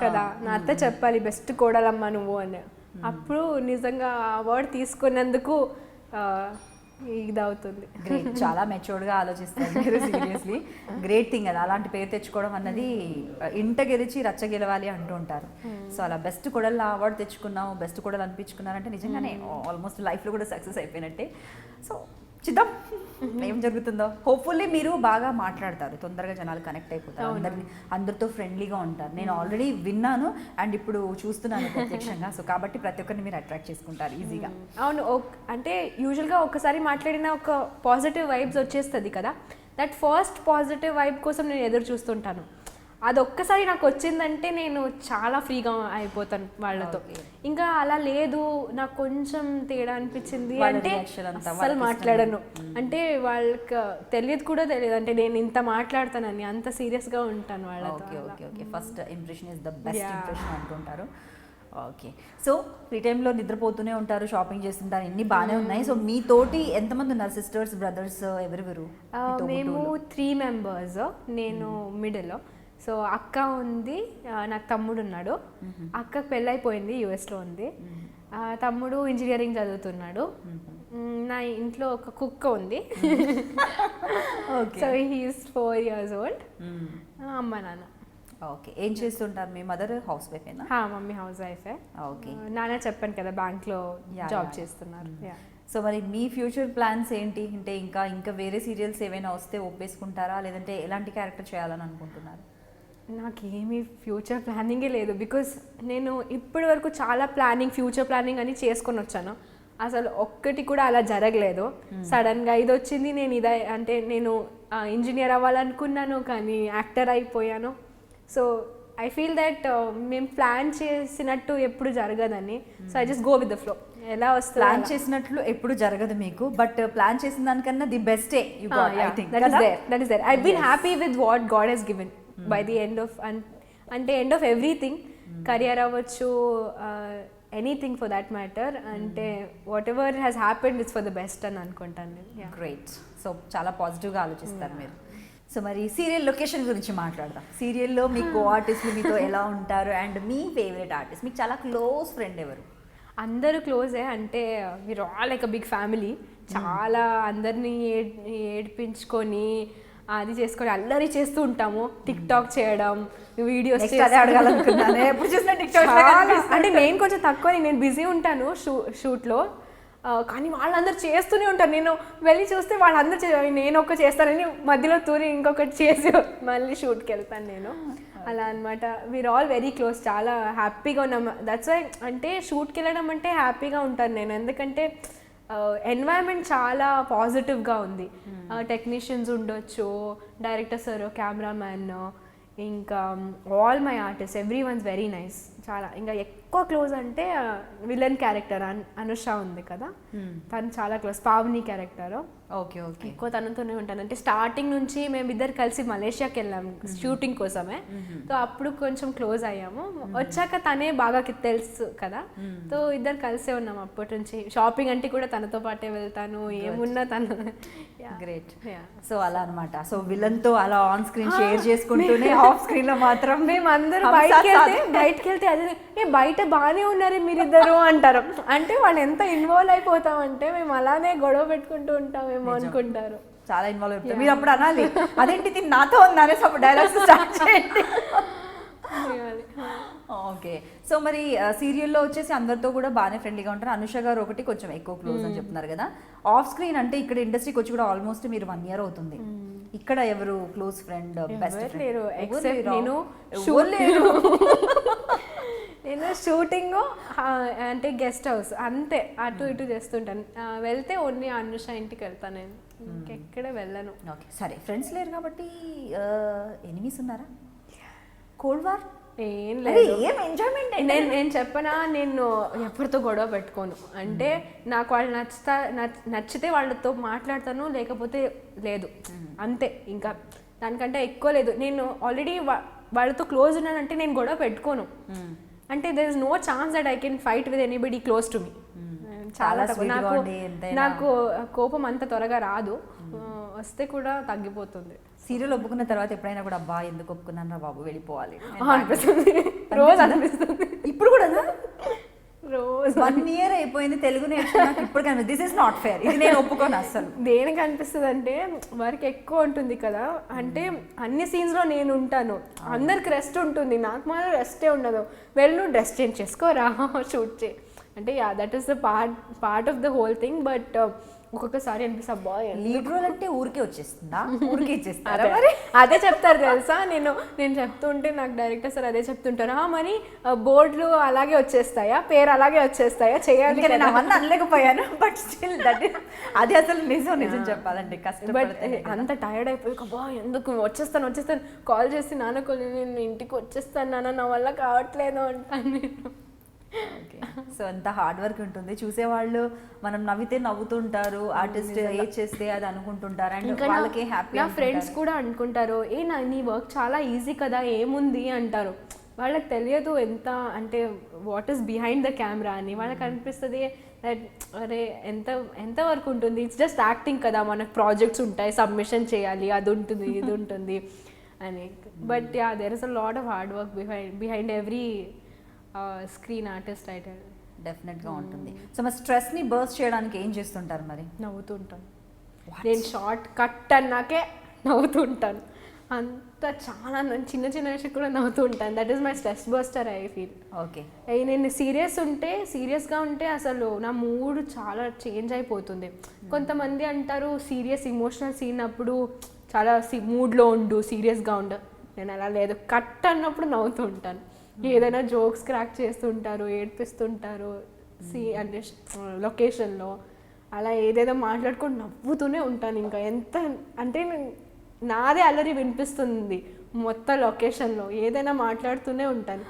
కదా, నా అత్త చెప్పాలి బెస్ట్ కోడలమ్మ నువ్వు అని. అప్పుడు నిజంగా అవార్డు తీసుకున్నందుకు ఇది అవుతుంది. గ్రేట్, చాలా మెచ్యూర్డ్గా ఆలోచిస్తారు మీరు. సీరియస్లీ గ్రేట్ థింగ్ అది, అలాంటి పేరు తెచ్చుకోవడం అన్నది. ఇంట గెలిచి రచ్చ గెలవాలి అంటూ ఉంటారు. సో అలా బెస్ట్ కోడల్ అవార్డు తెచ్చుకున్నావు, బెస్ట్ కోడలు అనిపించుకున్నారంటే నిజంగానే ఆల్మోస్ట్ లైఫ్లో కూడా సక్సెస్ అయిపోయినట్టే. సో చూద్దాం ఏం జరుగుతుందో. హోప్ఫుల్లీ మీరు బాగా మాట్లాడతారు, తొందరగా జనాలు కనెక్ట్ అయిపోతారు, అందరితో ఫ్రెండ్లీగా ఉంటారు. నేను ఆల్రెడీ విన్నాను అండ్ ఇప్పుడు చూస్తున్నాను ప్రత్యక్షంగా. సో కాబట్టి ప్రతి ఒక్కరిని మీరు అట్రాక్ట్ చేసుకుంటారు ఈజీగా. అవును, అంటే యూజువల్గా ఒకసారి మాట్లాడిన ఒక పాజిటివ్ వైబ్స్ వచ్చేస్తుంది కదా, దట్ ఫస్ట్ పాజిటివ్ వైబ్ కోసం నేను ఎదురు చూస్తుంటాను. అది ఒక్కసారి నాకు వచ్చిందంటే నేను చాలా ఫ్రీగా అయిపోతాను వాళ్ళతో. ఇంకా అలా లేదు, నాకు కొంచెం తేడా అనిపించింది అంటే అస్సలు మాట్లాడను. అంటే వాళ్ళకి తెలియదు కూడా తెలియదు అంటే నేను ఇంత మాట్లాడతానని, అంత సీరియస్గా ఉంటాను వాళ్ళతో. First impression is the best impression అంటుంటారు. ఓకే, సో ఫ్రీ టైంలో నిద్రపోతూనే ఉంటారు, షాపింగ్ చేస్తుంటారు, ఇన్ని బాగానే ఉన్నాయి. సో మీతోటి ఎంతమంది ఉన్నారు? సిస్టర్స్, బ్రదర్స్, ఎవరెవరు? మేము 3 మెంబర్స్, నేను మిడిల్లో. సో అక్క ఉంది, నాకు తమ్ముడు ఉన్నాడు. అక్కకు పెళ్ళైపోయింది, యుఎస్లో ఉంది. తమ్ముడు ఇంజనీరింగ్ చదువుతున్నాడు. నా ఇంట్లో ఒక కుక్క ఉంది. So he's 4 years old. అమ్మ నాన్న. ఓకే, ఏం చేస్తుంటారు? మీ మదర్ హౌస్ వైఫేనా? మమ్మీ హౌస్ వైఫే. ఓకే, నాన్న చెప్పాను కదా బ్యాంక్లో జాబ్ చేస్తున్నారు. సో మరి మీ ఫ్యూచర్ ప్లాన్స్ ఏంటి? అంటే ఇంకా వేరే సీరియల్స్ ఏమైనా వస్తే ఒప్పేసుకుంటారా, లేదంటే ఎలాంటి క్యారెక్టర్ చేయాలని అనుకుంటున్నారు? నాకేమీ ఫ్యూచర్ ప్లానింగే లేదు, బికాస్ నేను ఇప్పటి వరకు చాలా ఫ్యూచర్ ప్లానింగ్ అని చేసుకొని వచ్చాను. అసలు ఒక్కటి కూడా అలా జరగలేదు. సడన్గా ఇది వచ్చింది, నేను ఇంజనీర్ అవ్వాలనుకున్నాను కానీ యాక్టర్ అయిపోయాను. సో ఐ ఫీల్ దట్ మేము ప్లాన్ చేసినట్టు ఎప్పుడు జరగదని. So I just go with the flow. ఎలా వస్తుంది? ప్లాన్ చేసినట్లు ఎప్పుడు జరగదు మీకు, బట్ ప్లాన్ చేసిన దానికన్నా ది బెస్టే you got. I think that is there. I been happy with what God he's given by the end of everything. Career అవ్వచ్చు, ఎనీథింగ్ ఫర్ దాట్ మ్యాటర్. అంటే whatever has happened it's for the best అని అనుకుంటాను నేను. Great, so చాలా పాజిటివ్గా ఆలోచిస్తారు మీరు. So మరి సీరియల్ లొకేషన్ గురించి మాట్లాడదాం. సీరియల్లో మీకు ఆర్టిస్టులు మీతో ఎలా ఉంటారు, అండ్ మీ ఫేవరెట్ ఆర్టిస్ట్, మీకు చాలా క్లోజ్ ఫ్రెండ్ ఎవరు? అందరూ క్లోజే, అంటే we're all like a big family. చాలా అందరినీ ఏడిపించుకొని అది చేసుకొని అల్లరి చేస్తూ ఉంటాము. టిక్ టాక్ చేయడం, వీడియోస్ అడగాలనుకున్నాను ఎప్పుడు చూసినా టిక్టాక్. అంటే నేను కొంచెం తక్కువ, నేను బిజీ ఉంటాను షూట్లో, కానీ వాళ్ళందరూ చేస్తూనే ఉంటారు. నేను వెళ్ళి చూస్తే వాళ్ళందరూ నేను ఒక చేస్తానని మధ్యలో తూరి ఇంకొకటి చేసి మళ్ళీ షూట్కి వెళ్తాను నేను. అలా అనమాట. వీఆర్ ఆల్ వెరీ క్లోజ్, చాలా హ్యాపీగా ఉన్నాం. దట్స్ వై అంటే షూట్కి వెళ్ళడం అంటే హ్యాపీగా ఉంటాను నేను, ఎందుకంటే ఎన్వైరన్మెంట్ చాలా పాజిటివ్గా ఉంది. టెక్నీషియన్స్ ఉండొచ్చు, డైరెక్టర్ సార్, కెమెరామ్యాన్, ఇంకా all my artist, every once very nice. చాలా ఇంకా ఎక్కువ క్లోజ్ అంటే విలన్ క్యారెక్టర్ అనుష ఉంది కదా, తను చాలా close. Pavani character okay okay, ఎక్కువ తనతోనే ఉంటాను. అంటే స్టార్టింగ్ నుంచి మేమిద్దరు కలిసి మలేషియాకి వెళ్ళాము షూటింగ్ కోసమే. సో అప్పుడు కొంచెం క్లోజ్ అయ్యాము. వచ్చాక తనే బాగా తెలుసు కదా, సో ఇద్దరు కలిసే ఉన్నాము అప్పటి నుంచి. షాపింగ్ అంటే కూడా తనతో పాటే వెళ్తాను, ఏమున్నా తను. గ్రేట్. సో అలా అనమాట. సో విలన్ తో అలా ఆన్ స్క్రీన్ షేర్ చేసుకుంటూనే ఆఫ్ స్క్రీన్ లో మాత్రం మేమందరం బయటకి వెళ్తే అదే బయట బాగానే ఉన్నారు మీరిద్దరు అంటారు. అంటే వాళ్ళు ఎంత ఇన్వాల్వ్ అయిపోతామంటే మేము అలానే గొడవ పెట్టుకుంటూ ఉంటామేమో అనుకుంటారు. చాలా ఇన్వాల్వ్ అయిపోతారు. మీరు అప్పుడు అనాలి అదేంటి నాతో ఉందనే అప్పుడు డైలాగ్స్ స్టార్ట్ చేయండి. ఓకే. సో మరి సీరియల్లో వచ్చేసి అందరితో కూడా బాగానే ఫ్రెండ్లీగా ఉంటారు. అనుష గారు ఒకటి కొంచెం ఎక్కువ క్లోజ్ అని చెప్తున్నారు కదా. ఆఫ్ స్క్రీన్ అంటే ఇక్కడ ఇండస్ట్రీకి వచ్చి కూడా ఆల్మోస్ట్ మీరు 1 year అవుతుంది. ఇక్కడ ఎవరు క్లోజ్ ఫ్రెండ్, బెస్ట్ ఫ్రెండ్? నేను షూటింగ్ అంటే గెస్ట్ హౌస్ అంతే, అటు ఇటు చేస్తుంటాను. వెళ్తే ఓన్లీ అనుష ఇంటికి వెళ్తాను, నేను ఇంకెక్కడ వెళ్ళను. ఓకే సరే, ఫ్రెండ్స్ లేరు కాబట్టి ఎనిమీస్ ఉన్నారా? కోల్డ్ వార్ ఏం లేదు, ఏం ఎంజాయ్మెంట్. నేను చెప్పనా, నేను ఎవరితో గొడవ పెట్టుకోను. అంటే నాకు వాళ్ళు నచ్చితే వాళ్ళతో మాట్లాడతాను, లేకపోతే లేదు, అంతే. ఇంకా దానికంటే ఎక్కువ లేదు. నేను ఆల్రెడీ వాళ్ళతో క్లోజ్ ఉన్నానంటే నేను గొడవ పెట్టుకోను. అంటే there is no chance that I can fight with anybody close to me. చాలా నాకు కోపం అంత త్వరగా రాదు, వస్తే కూడా తగ్గిపోతుంది. సీరియల్ ఒప్పుకున్న తర్వాత ఎప్పుడైనా కూడా అబ్బా ఎందుకు ఒప్పుకున్నాను రా బాబు వెళ్ళిపోవాలి అనిపిస్తుంది, రోజు అనిపిస్తుంది. ఇప్పుడు కూడా రోజు 1 year అయిపోయింది తెలుగు నేర్చుకున్నాక ఇప్పుడు కానీ దిస్ ఇస్ నాట్ ఫేర్, ఇది నేను ఒప్పుకోను అసలు. దేనికి అనిపిస్తుంది అంటే వర్క్ ఎక్కువ ఉంటుంది కదా, అంటే అన్ని సీన్స్లో నేను ఉంటాను, అందరికి రెస్ట్ ఉంటుంది, నాకు మాత్రం రెస్టే ఉండదు. వెళ్ళు డ్రెస్ చేంజ్ చేసుకోరా షూట్ చేయి అంటే, yeah that is the part of the whole thing. But ఒక్కొక్కసారి అనిపిస్తా బాయ్ లీడ్ రోల్ అంటే ఊరికే వచ్చేస్తుందా, ఊరికే ఇచ్చేస్తారా? అదే చెప్తారు తెలుసా. నేను చెప్తుంటే నాకు డైరెక్టర్ సార్ అదే చెప్తుంటారు, మరి బోర్డులు అలాగే వచ్చేస్తాయా, పేరు అలాగే వచ్చేస్తాయా, చేయాలి. నేను అవన్నీ అనలేకపోయాను, బట్ స్టిల్ దట్ అది అసలు నిజం చెప్పాలంటే కష్టం. బట్ అంత టైర్డ్ అయిపోయి బా ఎందుకు వచ్చేస్తాను కాల్ చేసి నాన్న నేను ఇంటికి వచ్చేస్తాను నాన్న, నా వల్ల కావట్లేదు అంటాను నేను. ఓకే. సో అంత హార్డ్ వర్క్ ఉంటుంది, చూసేవాళ్ళు మనం నవ్వితే నవ్వుతుంటారు, ఆర్టిస్ట్ ఏది చేస్తే అది అనుకుంటుంటారు, అండ్ వాళ్ళకి హ్యాపీ. నా ఫ్రెండ్స్ కూడా అనుకుంటారు, నీ వర్క్ చాలా ఈజీ కదా ఏముంది అంటారు. వాళ్ళకి తెలియదు ఎంత అంటే what is behind the camera అని. వాళ్ళకి అనిపిస్తుంది దట్ అరే ఎంత వర్క్ ఉంటుంది, ఇట్స్ జస్ట్ యాక్టింగ్ కదా, మనకు ప్రాజెక్ట్స్ ఉంటాయి, సబ్మిషన్ చేయాలి, అది ఉంటుంది ఇది ఉంటుంది అని. But ya there is a lot of hard work behind every screen artist అయితే డెఫినెట్గా ఉంటుంది. సో మరి స్ట్రెస్ని బర్స్ట్ చేయడానికి ఏం చేస్తుంటారు మరి? నవ్వుతుంటాను. నేను షార్ట్ కట్ అన్నాకే నవ్వుతుంటాను, అంత చాలా చిన్న విషయం కూడా నవ్వుతూ ఉంటాను. That is my stress buster I feel. Okay. నేను సీరియస్గా ఉంటే అసలు నా మూడ్ చాలా చేంజ్ అయిపోతుంది. కొంతమంది అంటారు సీరియస్ ఇమోషనల్ సీన్ అప్పుడు చాలా మూడ్లో ఉండు, సీరియస్గా ఉండు. నేను అలా లేదు, కట్ అన్నప్పుడు నవ్వుతూ ఉంటాను. ఏదైనా జోక్స్ క్రాక్ చేస్తుంటారు, ఏడ్పిస్తుంటారు అంటే లొకేషన్లో, అలా ఏదేదో మాట్లాడుకొని నవ్వుతూనే ఉంటాను. ఇంకా ఎంత అంటే నాదే అల్లరి వినిపిస్తుంది మొత్తం లొకేషన్లో, ఏదైనా మాట్లాడుతూనే ఉంటాను.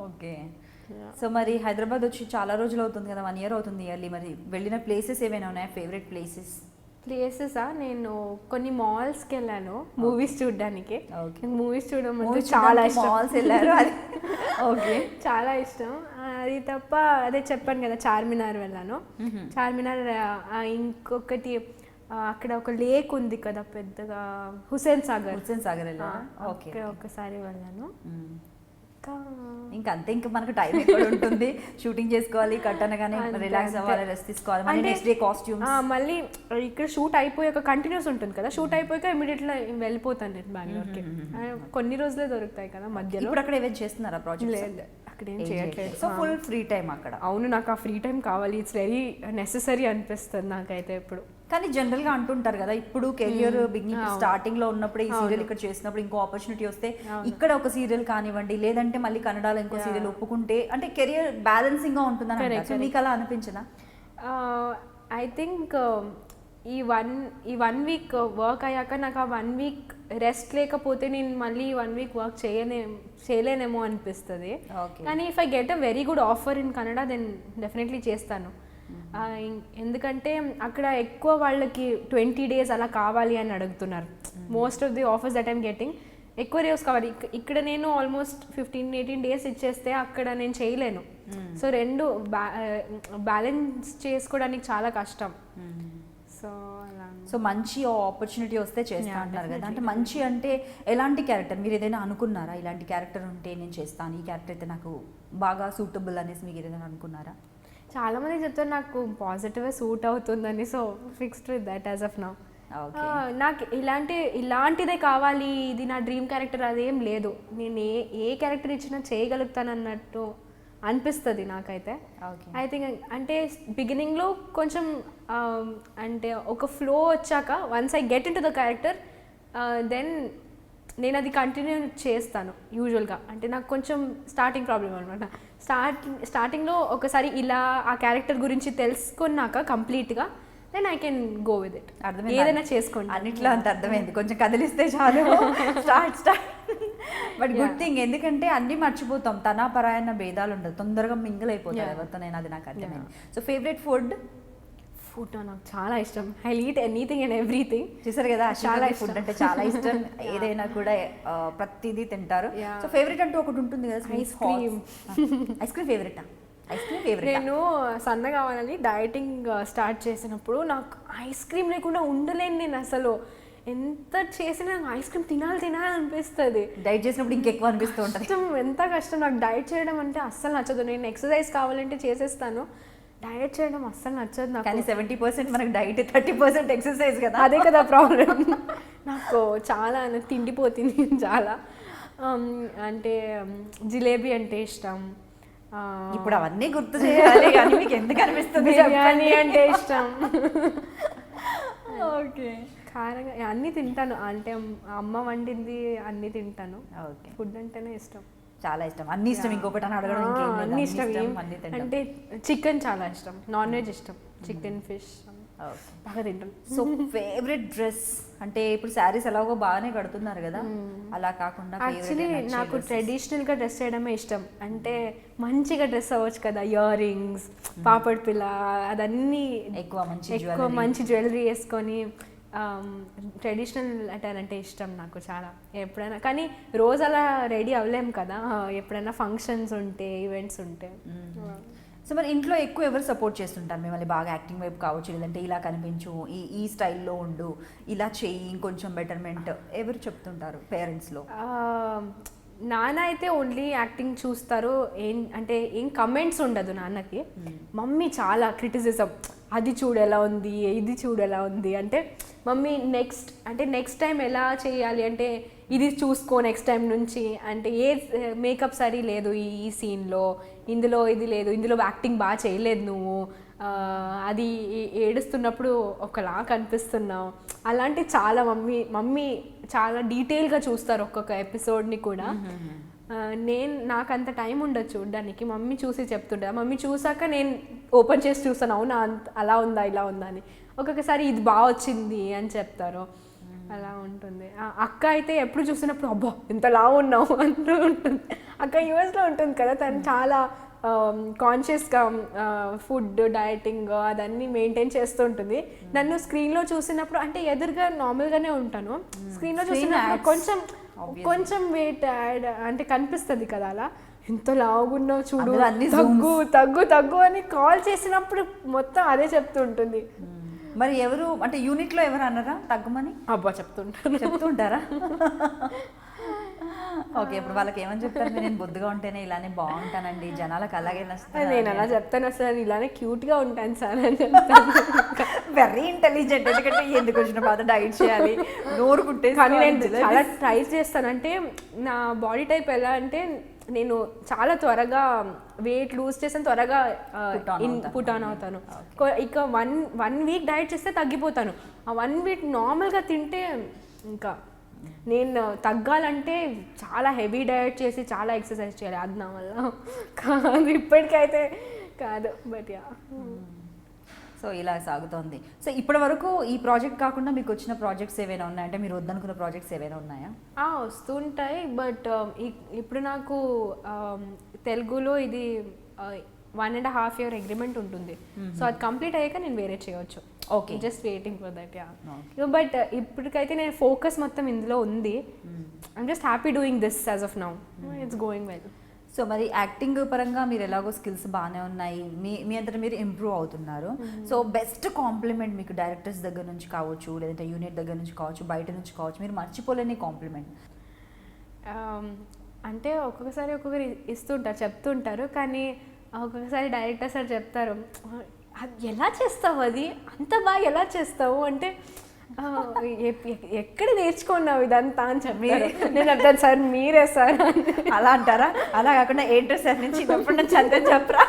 ఓకే. సో మరి హైదరాబాద్ వచ్చి చాలా రోజులు అవుతుంది కదా, 1 year అవుతుంది ఇయర్లీ. మరి వెళ్ళిన ప్లేసెస్ ఏమైనా ఉన్నాయా, ఫేవరెట్ ప్లేసెసా? నేను కొన్ని మాల్స్కి వెళ్ళాను మూవీస్ చూడడానికి. మూవీస్ చూడడం అంటే చాలా ఇష్టం. మాల్స్ వెళ్ళారు అది ఓకే, చాలా ఇష్టం. అది తప్ప అదే చెప్పాను కదా, చార్మినార్ వెళ్ళాను. చార్మినార్ ఇంకొకటి అక్కడ ఒక లేక్ ఉంది కదా పెద్దగా, హుస్సేన్ సాగర్ ఒకసారి వెళ్ళాను. ఇంకా అంతే, ఇంకా మనకు టైం ఎక్కడ ఉంటుంది, షూటింగ్ చేసుకోవాలి, కట్ అనగానే రిలాక్స్ అవ్వాలి, రెస్ట్ తీసుకోవాలి, మళ్ళీ నెక్స్ట్ డే కాస్ట్యూమ్స్. మళ్ళీ ఇక్కడ షూట్ అయిపోయాక కంటిన్యూస్ ఉంటుంది కదా, షూట్ అయిపోయాక ఇమీడియట్గా వెళ్ళిపోతాను నేను బెంగళూరుకి. కొన్ని రోజులే దొరుకుతాయి కదా మధ్యలో. ఇప్పుడు అక్కడ ఏమైనా చేస్తున్నారా ప్రాజెక్ట్? లేదు, అక్కడ ఏం చేయట్లేదు. సో ఫుల్ ఫ్రీ టైం అక్కడ. అవును, నాకు ఆ ఫ్రీ టైం కావాలి, ఇట్స్ వెరీ నెసెసరీ అనిపిస్తుంది నాకైతే ఇప్పుడు. కానీ జనరల్ గా అంటుంటారు కదా, ఇప్పుడు కెరియర్ బిగినింగ్ స్టార్టింగ్ లో ఉన్నప్పుడు ఈ సీరియల్ ఇక్కడ చేసినప్పుడు ఇంకో ఆపర్చునిటీ వస్తే ఇక్కడ ఒక సీరియల్ కానివ్వండి, లేదంటే మళ్ళీ కన్నడలో ఇంకో సీరియల్ ఒప్పుకుంటే అంటే కెరియర్ బ్యాలెన్సింగ్ గా ఉంటుందని అంటారు. సో మీకు అలా అనిపించదా? ఐ థింక్ ఈ వన్ వీక్ వర్క్ అయ్యాక నాకు ఆ 1 వీక్ రెస్ట్ లేకపోతే నేను మళ్ళీ 1 వీక్ వర్క్ చేయలేనేమో అనిపిస్తుంది. కానీ if I get a very good offer in Kannada then definitely చేస్తాను. ఎందుకంటే అక్కడ ఎక్కువ వాళ్ళకి 20 days అలా కావాలి అని అడుగుతున్నారు. Most of the offers that I'm getting ఎక్కువ డేస్ కావాలి. ఇక్కడ నేను ఆల్మోస్ట్ 15-18 days ఇచ్చేస్తే అక్కడ నేను చేయలేను. సో రెండు బ్యాలెన్స్ చేసుకోవడానికి చాలా కష్టం. సో మంచి ఆపర్చునిటీ వస్తే చేస్తా అంటారు కదా. అంటే మంచి అంటే ఎలాంటి క్యారెక్టర్ మీరు ఏదైనా అనుకున్నారా? ఇలాంటి క్యారెక్టర్ ఉంటే నేను చేస్తాను, ఈ క్యారెక్టర్ అయితే నాకు బాగా సూటబుల్ అనేసి మీకు ఏదైనా అనుకున్నారా? చాలా మంది చెప్తారు నాకు పాజిటివ్గా సూట్ అవుతుందని. So fixed with that as of now. నాకు ఇలాంటిదే కావాలి, ఇది నా డ్రీమ్ క్యారెక్టర్ అదేం లేదు. నేను ఏ క్యారెక్టర్ ఇచ్చినా చేయగలుగుతాను అన్నట్టు అనిపిస్తుంది నాకైతే. ఐ థింక్ అంటే బిగినింగ్లో కొంచెం అంటే ఒక ఫ్లో వచ్చాక once I get into the character then నేను అది కంటిన్యూ చేస్తాను యూజువల్గా. అంటే నాకు కొంచెం స్టార్టింగ్ ప్రాబ్లం అనమాట. స్టార్టింగ్లో ఒకసారి ఇలా ఆ క్యారెక్టర్ గురించి తెలుసుకున్నాక కంప్లీట్గా then I can go with it. అర్థమైంది, ఏదైనా చేసుకోండి అన్నిట్లో అంత అర్థమైంది, కొంచెం కదిలిస్తే చాలు స్టార్ట్. బట్ గుడ్ థింగ్, ఎందుకంటే అన్ని మర్చిపోతాం, తన పరాయణ భేదాలు ఉండదు, తొందరగా మింగిల్ అయిపోతారు ఎవరితో. నేను అది నాకు అర్థమైంది. సో ఫేవరెట్ ఫుడ్ నాకు చాలా ఇష్టం. I eat anything and everything. చూసారు కదా, చాలా ఫుడ్ అంటే చాలా ఇష్టం. ఏదైనా కూడా ప్రతిదీ తింటారు. సో ఫేవరెట్ అంటూ ఒకటి ఉంటుంది కదా, ice cream. Ice cream favourite? Ice cream favourite. నేను సన్నగా కావాలని డైటింగ్ స్టార్ట్ చేసినప్పుడు నాకు ఐస్ క్రీమ్ లేకుండా ఉండలేను నేను అసలు. ఎంత చేసినా ఐస్ క్రీమ్ తినాలనిపిస్తుంది. డైట్ చేసినప్పుడు ఇంకెక్కువ అనిపిస్తూ ఉంటుంది. ఎంత కష్టం నాకు డైట్ చేయడం అంటే అస్సలు నచ్చదు. నేను ఎక్సర్సైజ్ కావాలంటే చేసేస్తాను, డైట్ చేయడం అస్సలు నచ్చదు నాకు. కానీ 70% మనకు డైట్, 30% ఎక్సర్సైజ్ కదా. అదే కదా ప్రాబ్లం. నాకు చాలా తిండిపోతుంది చాలా. అంటే జిలేబీ అంటే ఇష్టం. ఇప్పుడు అవన్నీ గుర్తు చేయాలి కానీ మీకు ఎందుకు అనిపిస్తుంది? బిర్యానీ అంటే ఇష్టం. ఓకే, కారంగా అన్నీ తింటాను. అంటే అమ్మ వండింది అన్నీ తింటాను. ఓకే, ఫుడ్ అంటేనే ఇష్టం, చాలా ఇష్టం. అన్ని ఇష్టం, ఇంకొకటి అని అడగడం అన్ని ఇష్టం. అంటే చికెన్ చాలా ఇష్టం, నాన్ వెజ్ ఇష్టం, చికెన్ ఫిష్ బాగా తింటాను. సో ఫేవరెట్ డ్రెస్ అంటే ఇప్పుడు శారీస్ ఎలాగో బాగానే కడుతున్నారు కదా, అలా కాకుండా యాక్చువల్లీ నాకు ట్రెడిషనల్గా డ్రెస్ చేయడమే ఇష్టం. మంచిగా డ్రెస్ అవ్వచ్చు కదా, ఇయర్ రింగ్స్, పాపడ్ పిల్ల, అదన్నీ ఎక్కువ మంచి జ్యువెలరీ వేసుకొని ట్రెడిషనల్ అటైర్ అంటే ఇష్టం నాకు చాలా. ఎప్పుడైనా కానీ రోజు అలా రెడీ అవ్వలేం కదా, ఎప్పుడైనా ఫంక్షన్స్ ఉంటే, ఈవెంట్స్ ఉంటే. సో మరి ఇంట్లో ఎక్కువ ఎవరు సపోర్ట్ చేస్తుంటారు మిమ్మల్ని? బాగా యాక్టింగ్ వైపు కావచ్చు, లేదంటే ఇలా కనిపించు, ఈ స్టైల్లో ఉండు, ఇలా చెయ్యి, ఇంకొంచెం బెటర్మెంట్, ఎవరు చెప్తుంటారు పేరెంట్స్లో? నాన్న అయితే ఓన్లీ యాక్టింగ్ చూస్తారు, ఏం కమెంట్స్ ఉండదు నాన్నకి. మమ్మీ చాలా క్రిటిసిజం, అది చూడు ఎలా ఉంది, ఇది చూడు ఎలా ఉంది. అంటే మమ్మీ నెక్స్ట్ టైం ఎలా చేయాలి అంటే ఇది చూసుకో నెక్స్ట్ టైం నుంచి, అంటే ఏ మేకప్ సరీ లేదు ఈ సీన్లో, ఇందులో ఇది లేదు, ఇందులో యాక్టింగ్ బాగా చేయలేదు నువ్వు, అది ఏడుస్తున్నప్పుడు ఒకలా కనిపిస్తున్నావు, అలాంటి చాలా మమ్మీ చాలా డీటెయిల్గా చూస్తారు ఒక్కొక్క ఎపిసోడ్ని కూడా. నాకు అంత టైం ఉండదు చూడడానికి, మమ్మీ చూసి చెప్తుంటా. మమ్మీ చూసాక నేను ఓపెన్ చేసి చూస్తాను, అవునా అలా ఉందా ఇలా ఉందా అని. ఒక్కొక్కసారి ఇది బాగా వచ్చింది అని చెప్తారు, అలా ఉంటుంది. అక్క అయితే ఎప్పుడు చూసినప్పుడు అబ్బా ఇంతలా ఉన్నావు అంటూ ఉంటుంది. అక్క యూఎస్లో ఉంటుంది కదా, తను చాలా కాన్షియస్గా ఫుడ్ డైటింగ్ అదన్నీ మెయింటైన్ చేస్తూ ఉంటుంది. నన్ను స్క్రీన్లో చూసినప్పుడు అంటే ఎదురుగా నార్మల్గానే ఉంటాను, స్క్రీన్లో చూసినప్పుడు కొంచెం వెయిట్ యాడ్ అంటే కనిపిస్తుంది కదా, అలా ఎంత లావుగున్నావు చూడు, తగ్గు అని కాల్ చేసినప్పుడు మొత్తం అదే చెప్తూ ఉంటుంది. మరి ఎవరు అంటే యూనిట్లో ఎవరు అన్నారా తగ్గమని? అబ్బా చెప్తుంటారా? ఓకే, ఇప్పుడు వాళ్ళకి ఏమని చెప్తారు? నేను బొద్దుగా ఉంటేనే ఇలానే బాగుంటానండి, జనాలకు అలాగే నేను అలా చెప్తాను, సార్ ఇలానే క్యూట్గా ఉంటాను సార్ అని చెప్తాను. Very intelligent. ఎందుకంటే ఎందుకు వచ్చిన బాధ డైట్ చేయాలి, నోరు కుట్టే. కానీ నేను చాలా ట్రై చేస్తాను. అంటే నా బాడీ టైప్ ఎలా అంటే నేను చాలా త్వరగా వెయిట్ లూజ్ చేస్తాను, త్వరగా పుట్ ఆన్ అవుతాను. ఇక వన్ వీక్ డైట్ చేస్తే తగ్గిపోతాను. ఆ 1 వీక్ నార్మల్గా తింటే ఇంకా నేను తగ్గాలంటే చాలా హెవీ డైట్ చేసి చాలా ఎక్సర్సైజ్ చేయాలి. అది నా వల్ల కాదు, ఇప్పటికైతే కాదు. బట్ యా, సో ఇలా సాగుతోంది. సో ఇప్పటి వరకు ఈ ప్రాజెక్ట్ కాకుండా మీకు వచ్చిన ప్రాజెక్ట్స్ ఏవైనా ఉన్నాయా? అంటే మీరు వద్దనుకున్న ప్రాజెక్ట్స్ ఏవైనా ఉన్నాయా? వస్తుంటాయి. బట్ ఇప్పుడు నాకు తెలుగులో ఇది 1.5 year అగ్రిమెంట్ ఉంటుంది. సో అది కంప్లీట్ అయ్యాక నేను వేరే చేయొచ్చు. Okay, just waiting for that. Yeah, but ఇప్పటికైతే నేను ఫోకస్ మొత్తం ఇందులో ఉంది. I'm just happy doing this as of now. It's going well. So మరి యాక్టింగ్ పరంగా మీరు ఎలాగో స్కిల్స్ బాగానే ఉన్నాయి, మీ అంతటా మీరు ఇంప్రూవ్ అవుతున్నారు. సో బెస్ట్ కాంప్లిమెంట్ మీకు డైరెక్టర్స్ దగ్గర నుంచి కావచ్చు, లేదంటే యూనిట్ దగ్గర నుంచి కావచ్చు, బయట నుంచి కావచ్చు, మీరు మర్చిపోలేని కాంప్లిమెంట్? అంటే ఒక్కొక్కసారి ఒక్కొక్కరు ఇస్తుంటారు, చెప్తుంటారు. కానీ ఒక్కొక్కసారి డైరెక్టర్ సార్ చెప్తారు, అది ఎలా చేస్తావు, అది అంత బాగా ఎలా చేస్తావు అంటే ఎక్కడ నేర్చుకున్నావు ఇదంతా అని చెప్పారు. నేను చెప్తాను, సార్ మీరే సార్ అలా అంటారా? అలా కాకుండా ఏంటో సార్ నేను చిన్నప్పటి నుంచి అంతే చెప్పరా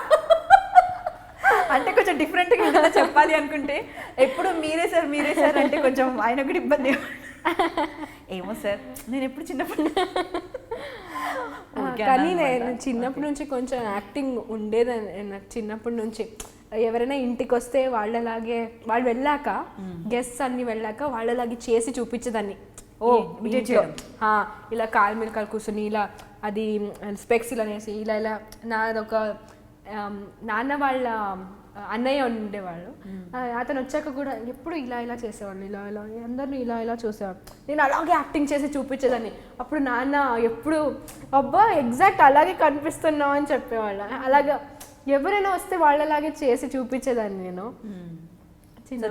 అంటే కొంచెం డిఫరెంట్గా ఏదైనా చెప్పాలి అనుకుంటే ఎప్పుడు మీరే సార్ అంటే కొంచెం ఆయన కూడా ఇబ్బంది. ఏమో సార్ నేను ఎప్పుడు చిన్నప్పుడు కానీ నేను చిన్నప్పటి నుంచి కొంచెం యాక్టింగ్ ఉండేదని. నాకు చిన్నప్పటి నుంచి ఎవరైనా ఇంటికి వస్తే వాళ్ళలాగే, వాళ్ళు వెళ్ళాక గెస్ట్స్ అన్ని వెళ్ళాక వాళ్ళలాగే చేసి చూపించేదాన్ని. ఇలా కాలు మీద కాలు కూర్చొని ఇలా అది స్పెక్స్ ఇలా వేసి ఇలా నాదొక నాన్న వాళ్ళ అన్నయ్య ఉండేవాళ్ళు. అతను వచ్చాక కూడా ఎప్పుడు ఇలా చేసేవాళ్ళు, ఇలా అందరినీ ఇలా చూసేవాళ్ళు. నేను అలాగే యాక్టింగ్ చేసి చూపించేదాన్ని. అప్పుడు నాన్న ఎప్పుడు అబ్బా ఎగ్జాక్ట్ అలాగే కనిపిస్తున్నావు అని చెప్పేవాళ్ళు. అలాగా ఎవరైనా వస్తే వాళ్ళలాగే చేసి చూపించేదాన్ని నేను.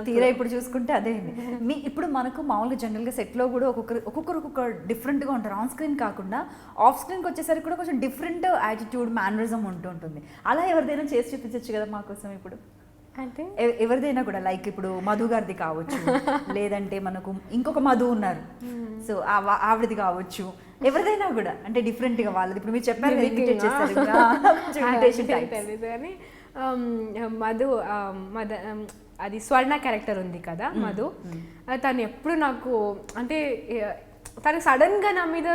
తీరా ఇప్పుడు చూసుకుంటే అదే మీ ఇప్పుడు మనకు మామూలుగా జనరల్గా సెట్లో కూడా ఒక్కొక్క డిఫరెంట్గా ఉంటారు. ఆన్ స్క్రీన్ కాకుండా ఆఫ్ స్క్రీన్కి వచ్చేసరికి కూడా కొంచెం డిఫరెంట్ యాటిట్యూడ్, మేనరిజం ఉంటుంటుంది. అలా ఎవరిదైనా చేసి చూపించచ్చు కదా మాకోసం ఇప్పుడు? అంటే ఎవరిదైనా కూడా లైక్ ఇప్పుడు మధు గారిది కావచ్చు, లేదంటే మనకు ఇంకొక మధు ఉన్నారు, సో ఆవిడది కావచ్చు, ఎవరిదైనా కూడా అంటే డిఫరెంట్గా వాళ్ళది. ఇప్పుడు మీరు చెప్పారు కానీ మధు అది స్వర్ణ క్యారెక్టర్ ఉంది కదా మధు, తను ఎప్పుడు నాకు అంటే తను సడన్గా నా మీద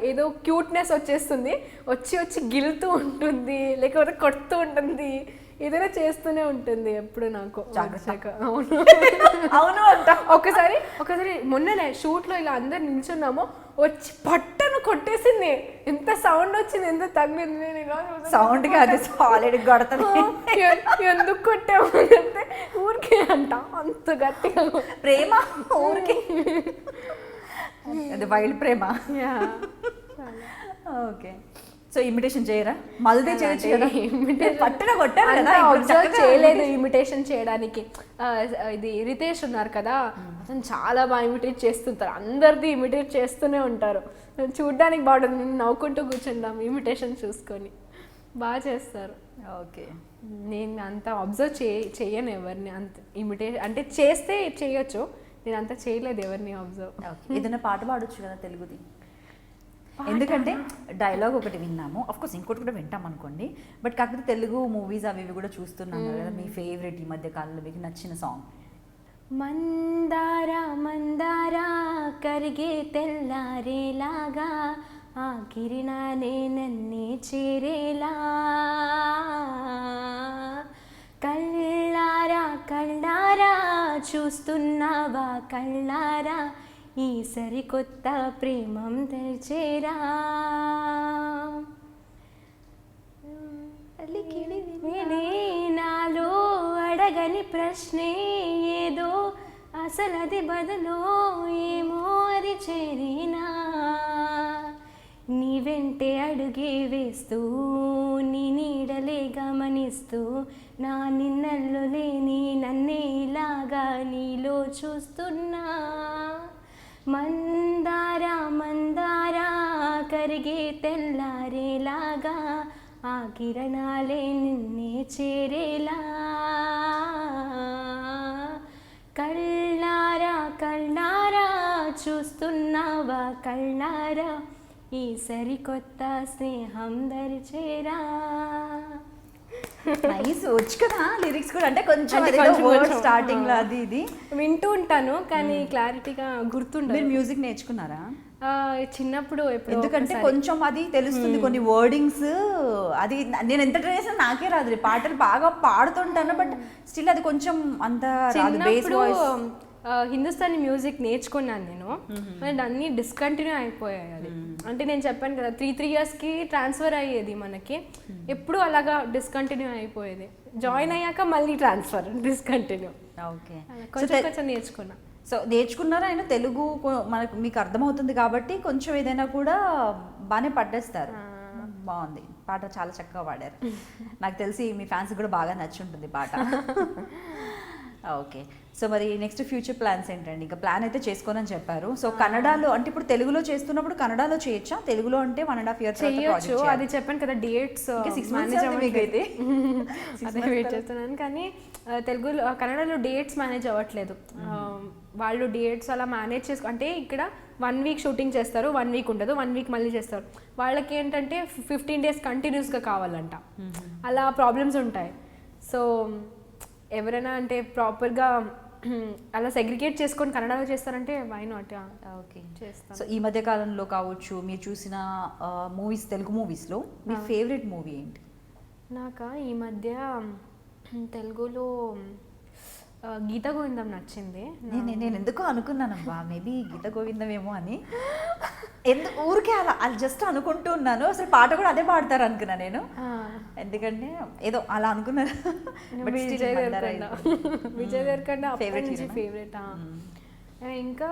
ఏదో క్యూట్నెస్ వచ్చేస్తుంది, వచ్చి గిలుతూ ఉంటుంది, లేకపోతే కొడుతూ ఉంటుంది, ఏదైనా చేస్తూనే ఉంటుంది ఎప్పుడు నాకు. అవును అవును అంట. ఒకసారి మొన్ననే షూట్లో ఇలా అందరు నిల్చున్నాము, వచ్చి పట్టను కొట్టేసింది. ఎంత సౌండ్ వచ్చింది, ఎంత తగిలింది. సౌండ్ కాదు, సాలిడ్ కొడతాను. ఎందుకు కొట్టాము అంటే ఊరికే అంట, అంత గట్టిగా ప్రేమ ఊరికి, అది వైల్డ్ ప్రేమ. ఓకే, సో ఇమిటేషన్ చేయరా? మళ్ళీ చేయొచ్చు కదా, పట్టున కొట్టారు కదా. అబ్జర్వ్ చేయలేదు ఇమిటేషన్ చేయడానికి. ఇది రితేష్ ఉన్నారు కదా, అతను చాలా బాగా ఇమిటేట్ చేస్తుంటారు, అందరిది ఇమిటేట్ చేస్తూనే ఉంటారు. చూడ్డానికి బాగుంటుంది, నేను నవ్వుకుంటూ కూర్చుంటాం ఇమిటేషన్ చూసుకొని. బాగా చేస్తారు. ఓకే, నేను అంత అబ్జర్వ్ చేయను ఎవరిని, అంత ఇమిటేట్ అంటే చేస్తే చేయొచ్చు, నేను అంత చేయలేదు ఎవరిని అబ్జర్వ్. ఏదైనా పాట పాడొచ్చు కదా తెలుగుది? ఎందుకంటే డైలాగ్ ఒకటి విన్నాము, అఫ్కోర్స్ ఇంకోటి కూడా వింటాం అనుకోండి, బట్ కాకపోతే తెలుగు మూవీస్ అవి కూడా చూస్తున్నాను కదా. మీ ఫేవరెట్ ఈ మధ్య కాలంలో మీకు నచ్చిన సాంగ్? మందారా మందారా కరిగే తెల్లారేలాగా ఆ కిరణాలే నన్నే చేరేలా, కళ్ళారా కళ్ళారా చూస్తున్నావా కళ్ళారా ఈ సరికొత్త ప్రేమం తెచేరా, నాలో అడగని ప్రశ్నే ఏదో అసలది బదులో ఏమో అది చేరినా, నీ వెంటే అడుగే వేస్తూ నీ నీడలే గమనిస్తూ నా నిన్నల్లో లేని నన్నే ఇలాగా నీలో చూస్తున్నా, మందారా మందారా కరిగే తెల్లారేలాగా ఆ కిరణాలే నిన్నే చేరేలా కళ్ళారా కళ్ళారా చూస్తున్నావా కళ్ళారా ఈ సరికొత్త స్నేహం దరిచేరా. నైస్, వచ్చు కదా లిరిక్స్ కూడా, అంటే కొంచెం స్టార్టింగ్ లో అది ఇది వింటూ ఉంటాను కానీ క్లారిటీగా గుర్తుండదు. మీరు మ్యూజిక్ నేర్చుకున్నారా? చిన్నప్పుడు ఎప్పుడు, ఎందుకంటే కొంచెం అది తెలుస్తుంది కొన్ని వర్డింగ్స్, అది నేను ఎంత ట్రై చేసినా నాకే రాదు. పాటలు బాగా పాడుతుంటాను బట్ స్టిల్ అది కొంచెం అంత రాదు. బేస్ వాయిస్ హిందుస్థానీ మ్యూజిక్ నేర్చుకున్నాను నేను, బట్ అన్నీ డిస్కంటిన్యూ అయిపోయాయి. అది అంటే నేను చెప్పాను కదా 3 yearsకి ట్రాన్స్ఫర్ అయ్యేది మనకి, ఎప్పుడు అలాగా డిస్కంటిన్యూ అయిపోయేది. జాయిన్ అయ్యాక మళ్ళీ ట్రాన్స్ఫర్, డిస్కంటిన్యూ. ఓకే, కొంచెం కొంచెం నేర్చుకున్నా. సో నేర్చుకున్నారా? ఆయన తెలుగు మనకు మీకు అర్థమవుతుంది కాబట్టి కొంచెం ఏదైనా కూడా బాగానే పట్టేస్తారు. బాగుంది పాట, చాలా చక్కగా పాడారు. నాకు తెలిసి మీ ఫ్యాన్స్ కూడా బాగా నచ్చి ఉంటుంది పాట. ఓకే, సో మరి నెక్స్ట్ ఫ్యూచర్ ప్లాన్స్ ఏంటండి? ఇంకా ప్లాన్ అయితే చేసుకోనని చెప్పారు. సో కన్నడలో అంటే ఇప్పుడు తెలుగులో చేస్తున్నప్పుడు కన్నడలో చేయొచ్చా? తెలుగులో అంటే 1.5 years చేయొచ్చు, అది చెప్పాను కదా డేట్స్ అయితే అదే వెయిట్ చేస్తున్నాను. కానీ తెలుగులో కన్నడలో డేట్స్ మేనేజ్ అవ్వట్లేదు. వాళ్ళు డేట్స్ అలా మేనేజ్ చేసుకో, అంటే ఇక్కడ 1 week షూటింగ్ చేస్తారు, 1 week ఉండదు, 1 week మళ్ళీ చేస్తారు. వాళ్ళకి ఏంటంటే 15 days కంటిన్యూస్గా కావాలంట, అలా ప్రాబ్లమ్స్ ఉంటాయి. సో ఎవరైనా అంటే ప్రాపర్గా అలా సెగ్రిగేట్ చేసుకొని కన్నడలో చేస్తారంటే వై నాట్. ఓకే, చేస్తాను. సో ఈ మధ్య కాలంలో కావచ్చు మీరు చూసిన మూవీస్, తెలుగు మూవీస్లో మీ ఫేవరెట్ మూవీ ఏంటి? నాకు ఈ మధ్య తెలుగులో గీత గోవిందం నచ్చింది. నేను ఎందుకో అనుకున్నానబ్బా మేబీ గీత గోవిందం ఏమో అని, ఊరికే అలా జస్ట్ అనుకుంటూ ఉన్నాను. అసలు పాట కూడా అదే పాడతారు అనుకున్నా నేను, ఎందుకంటే ఏదో అలా అనుకున్నాను. విజయ్ దేవరకొండ ఫేవరెట్. ఇంకా